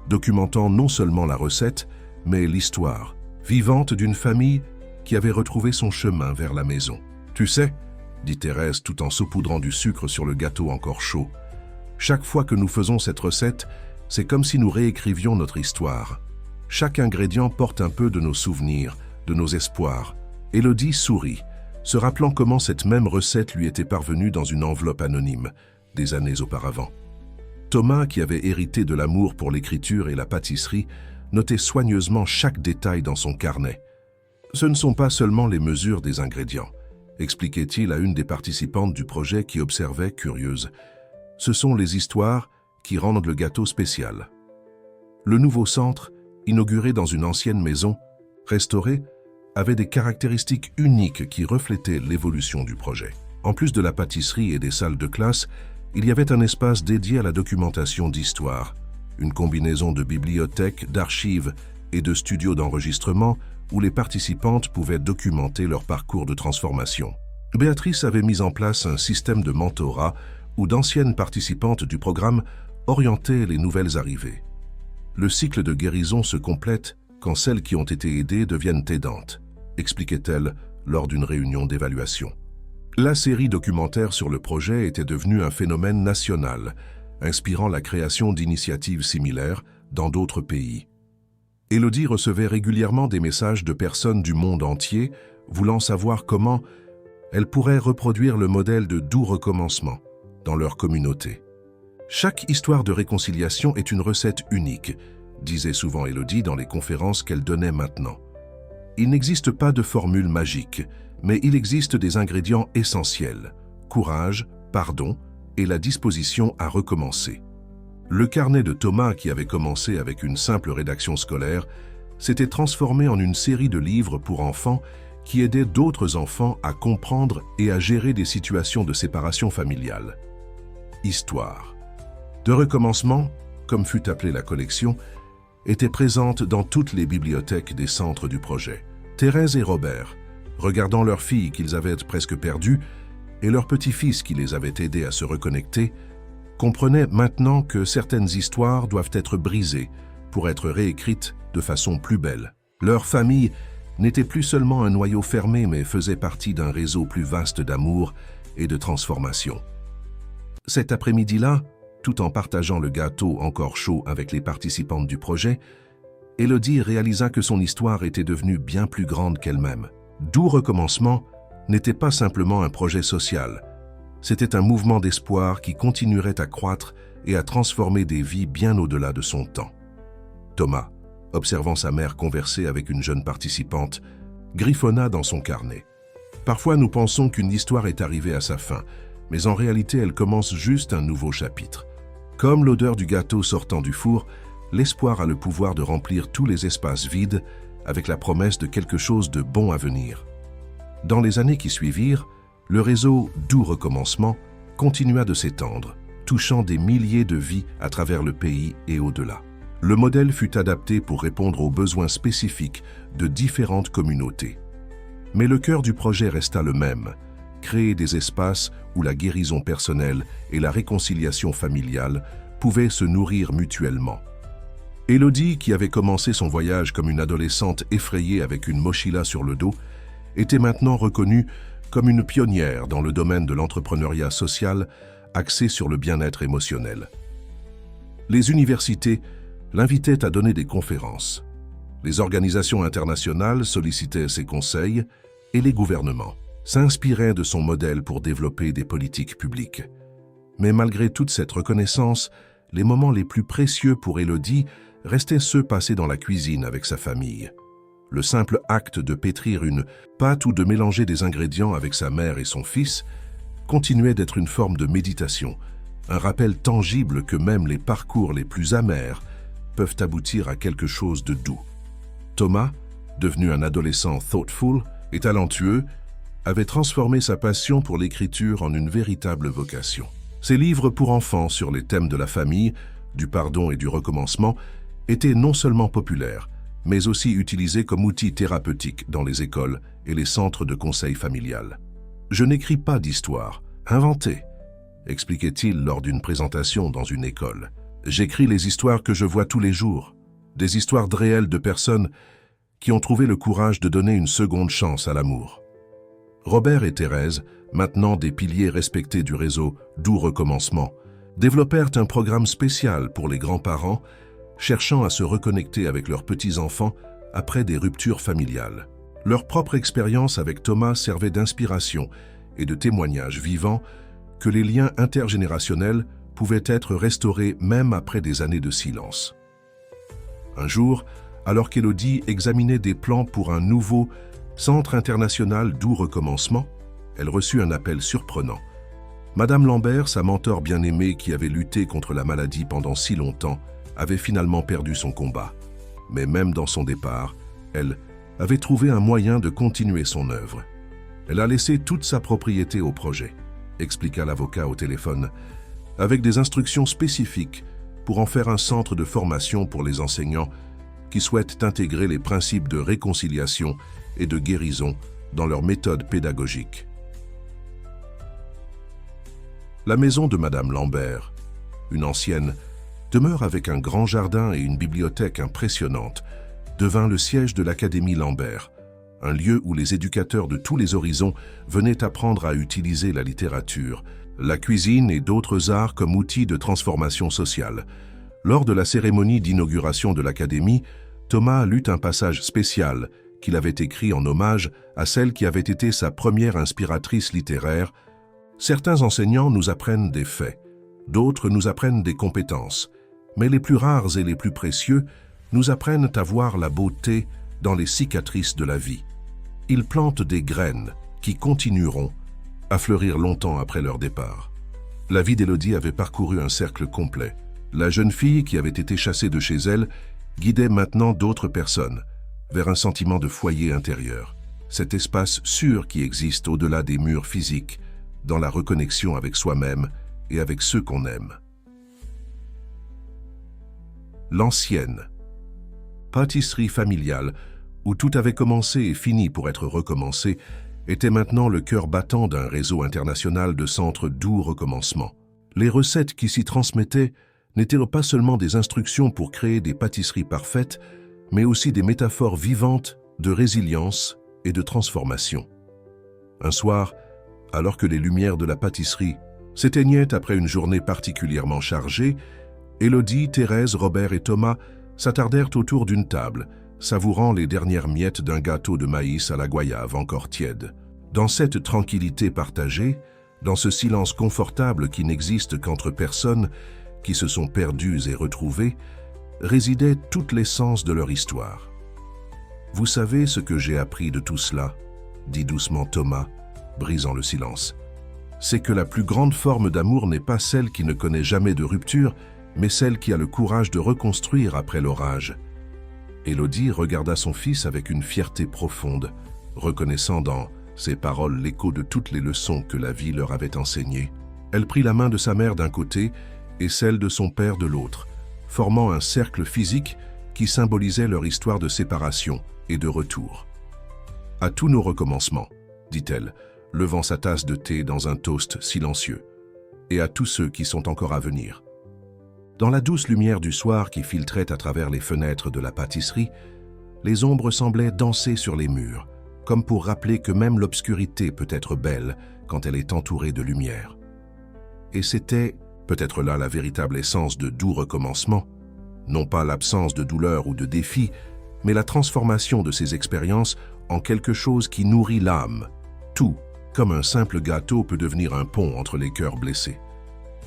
documentant non seulement la recette, mais l'histoire vivante d'une famille qui avait retrouvé son chemin vers la maison. « Tu sais, » dit Thérèse tout en saupoudrant du sucre sur le gâteau encore chaud, « chaque fois que nous faisons cette recette, c'est comme si nous réécrivions notre histoire. Chaque ingrédient porte un peu de nos souvenirs, de nos espoirs. » Élodie sourit, se rappelant comment cette même recette lui était parvenue dans une enveloppe anonyme, des années auparavant. Thomas, qui avait hérité de l'amour pour l'écriture et la pâtisserie, notait soigneusement chaque détail dans son carnet. « Ce ne sont pas seulement les mesures des ingrédients, » expliquait-il à une des participantes du projet qui observait, curieuse. « Ce sont les histoires qui rendent le gâteau spécial. » Le nouveau centre, inauguré dans une ancienne maison, restaurée, avait des caractéristiques uniques qui reflétaient l'évolution du projet. En plus de la pâtisserie et des salles de classe, il y avait un espace dédié à la documentation d'histoire, une combinaison de bibliothèques, d'archives et de studios d'enregistrement où les participantes pouvaient documenter leur parcours de transformation. Béatrice avait mis en place un système de mentorat où d'anciennes participantes du programme orientaient les nouvelles arrivées. Le cycle de guérison se complète quand celles qui ont été aidées deviennent aidantes, expliquait-elle lors d'une réunion d'évaluation. La série documentaire sur le projet était devenue un phénomène national, inspirant la création d'initiatives similaires dans d'autres pays. Élodie recevait régulièrement des messages de personnes du monde entier voulant savoir comment elle pourrait reproduire le modèle de doux recommencement dans leur communauté. Chaque histoire de réconciliation est une recette unique, disait souvent Élodie dans les conférences qu'elle donnait maintenant. Il n'existe pas de formule magique, mais il existe des ingrédients essentiels: courage, pardon et la disposition à recommencer. Le carnet de Thomas, qui avait commencé avec une simple rédaction scolaire, s'était transformé en une série de livres pour enfants qui aidaient d'autres enfants à comprendre et à gérer des situations de séparation familiale. Histoire de recommencement, comme fut appelée la collection, était présente dans toutes les bibliothèques des centres du projet. Thérèse et Robert, regardant leur fille qu'ils avaient presque perdue et leur petit-fils qui les avait aidés à se reconnecter, comprenaient maintenant que certaines histoires doivent être brisées pour être réécrites de façon plus belle. Leur famille n'était plus seulement un noyau fermé, mais faisait partie d'un réseau plus vaste d'amour et de transformation. Cet après-midi-là, tout en partageant le gâteau encore chaud avec les participantes du projet, Élodie réalisa que son histoire était devenue bien plus grande qu'elle-même. Doux recommencement n'était pas simplement un projet social, c'était un mouvement d'espoir qui continuerait à croître et à transformer des vies bien au-delà de son temps. Thomas, observant sa mère converser avec une jeune participante, griffonna dans son carnet. Parfois nous pensons qu'une histoire est arrivée à sa fin, mais en réalité elle commence juste un nouveau chapitre. Comme l'odeur du gâteau sortant du four, l'espoir a le pouvoir de remplir tous les espaces vides avec la promesse de quelque chose de bon à venir. Dans les années qui suivirent, le réseau Doux Recommencement continua de s'étendre, touchant des milliers de vies à travers le pays et au-delà. Le modèle fut adapté pour répondre aux besoins spécifiques de différentes communautés. Mais le cœur du projet resta le même: créer des espaces où la guérison personnelle et la réconciliation familiale pouvaient se nourrir mutuellement. Élodie, qui avait commencé son voyage comme une adolescente effrayée avec une mochila sur le dos, était maintenant reconnue comme une pionnière dans le domaine de l'entrepreneuriat social axé sur le bien-être émotionnel. Les universités l'invitaient à donner des conférences. Les organisations internationales sollicitaient ses conseils et les gouvernements s'inspiraient de son modèle pour développer des politiques publiques. Mais malgré toute cette reconnaissance, les moments les plus précieux pour Élodie restaient ceux passés dans la cuisine avec sa famille. Le simple acte de pétrir une pâte ou de mélanger des ingrédients avec sa mère et son fils continuait d'être une forme de méditation, un rappel tangible que même les parcours les plus amers peuvent aboutir à quelque chose de doux. Thomas, devenu un adolescent thoughtful et talentueux, avait transformé sa passion pour l'écriture en une véritable vocation. Ses livres pour enfants sur les thèmes de la famille, du pardon et du recommencement étaient non seulement populaires, mais aussi utilisés comme outil thérapeutique dans les écoles et les centres de conseil familial. « Je n'écris pas d'histoire, inventée », expliquait-il lors d'une présentation dans une école. « J'écris les histoires que je vois tous les jours, des histoires réelles de personnes qui ont trouvé le courage de donner une seconde chance à l'amour. » Robert et Thérèse, maintenant des piliers respectés du réseau Doux Recommencement, développèrent un programme spécial pour les grands-parents cherchant à se reconnecter avec leurs petits-enfants après des ruptures familiales. Leur propre expérience avec Thomas servait d'inspiration et de témoignage vivant que les liens intergénérationnels pouvaient être restaurés même après des années de silence. Un jour, alors qu'Élodie examinait des plans pour un nouveau Centre international Doux Recommencement, elle reçut un appel surprenant. Madame Lambert, sa mentor bien-aimée qui avait lutté contre la maladie pendant si longtemps, avait finalement perdu son combat. Mais même dans son départ, elle avait trouvé un moyen de continuer son œuvre. Elle a laissé toute sa propriété au projet, expliqua l'avocat au téléphone, avec des instructions spécifiques pour en faire un centre de formation pour les enseignants qui souhaitent intégrer les principes de réconciliation et de guérison dans leur méthode pédagogique. La maison de Madame Lambert, une ancienne, demeure avec un grand jardin et une bibliothèque impressionnante, devint le siège de l'Académie Lambert, un lieu où les éducateurs de tous les horizons venaient apprendre à utiliser la littérature, la cuisine et d'autres arts comme outils de transformation sociale. Lors de la cérémonie d'inauguration de l'Académie, Thomas lut un passage spécial qu'il avait écrit en hommage à celle qui avait été sa première inspiratrice littéraire. Certains enseignants nous apprennent des faits, d'autres nous apprennent des compétences, mais les plus rares et les plus précieux nous apprennent à voir la beauté dans les cicatrices de la vie. Ils plantent des graines qui continueront à fleurir longtemps après leur départ. La vie d'Élodie avait parcouru un cercle complet. La jeune fille qui avait été chassée de chez elle guidait maintenant d'autres personnes vers un sentiment de foyer intérieur, cet espace sûr qui existe au-delà des murs physiques, dans la reconnexion avec soi-même et avec ceux qu'on aime. L'ancienne pâtisserie familiale, où tout avait commencé et fini pour être recommencé, était maintenant le cœur battant d'un réseau international de centres Doux Recommencement. Les recettes qui s'y transmettaient n'étaient pas seulement des instructions pour créer des pâtisseries parfaites, mais aussi des métaphores vivantes de résilience et de transformation. Un soir, alors que les lumières de la pâtisserie s'éteignaient après une journée particulièrement chargée, Élodie, Thérèse, Robert et Thomas s'attardèrent autour d'une table, savourant les dernières miettes d'un gâteau de maïs à la goyave encore tiède. Dans cette tranquillité partagée, dans ce silence confortable qui n'existe qu'entre personnes qui se sont perdues et retrouvées, résidait toute l'essence de leur histoire. « Vous savez ce que j'ai appris de tout cela ?» dit doucement Thomas, brisant le silence. « C'est que la plus grande forme d'amour n'est pas celle qui ne connaît jamais de rupture, mais celle qui a le courage de reconstruire après l'orage. » Élodie regarda son fils avec une fierté profonde, reconnaissant dans ses paroles l'écho de toutes les leçons que la vie leur avait enseignées. Elle prit la main de sa mère d'un côté et celle de son père de l'autre, formant un cercle physique qui symbolisait leur histoire de séparation et de retour. « À tous nos recommencements, dit-elle, levant sa tasse de thé dans un toast silencieux, et à tous ceux qui sont encore à venir. » Dans la douce lumière du soir qui filtrait à travers les fenêtres de la pâtisserie, les ombres semblaient danser sur les murs, comme pour rappeler que même l'obscurité peut être belle quand elle est entourée de lumière. Et c'était peut-être là la véritable essence de Doux Recommencement, non pas l'absence de douleur ou de défi, mais la transformation de ces expériences en quelque chose qui nourrit l'âme. Tout, comme un simple gâteau, peut devenir un pont entre les cœurs blessés.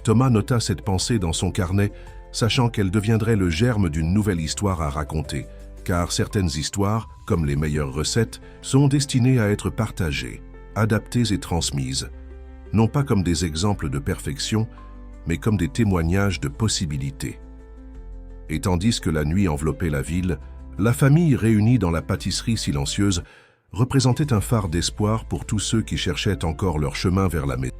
Thomas nota cette pensée dans son carnet, sachant qu'elle deviendrait le germe d'une nouvelle histoire à raconter, car certaines histoires, comme les meilleures recettes, sont destinées à être partagées, adaptées et transmises, non pas comme des exemples de perfection, mais comme des témoignages de possibilités. Et tandis que la nuit enveloppait la ville, la famille réunie dans la pâtisserie silencieuse représentait un phare d'espoir pour tous ceux qui cherchaient encore leur chemin vers la maison.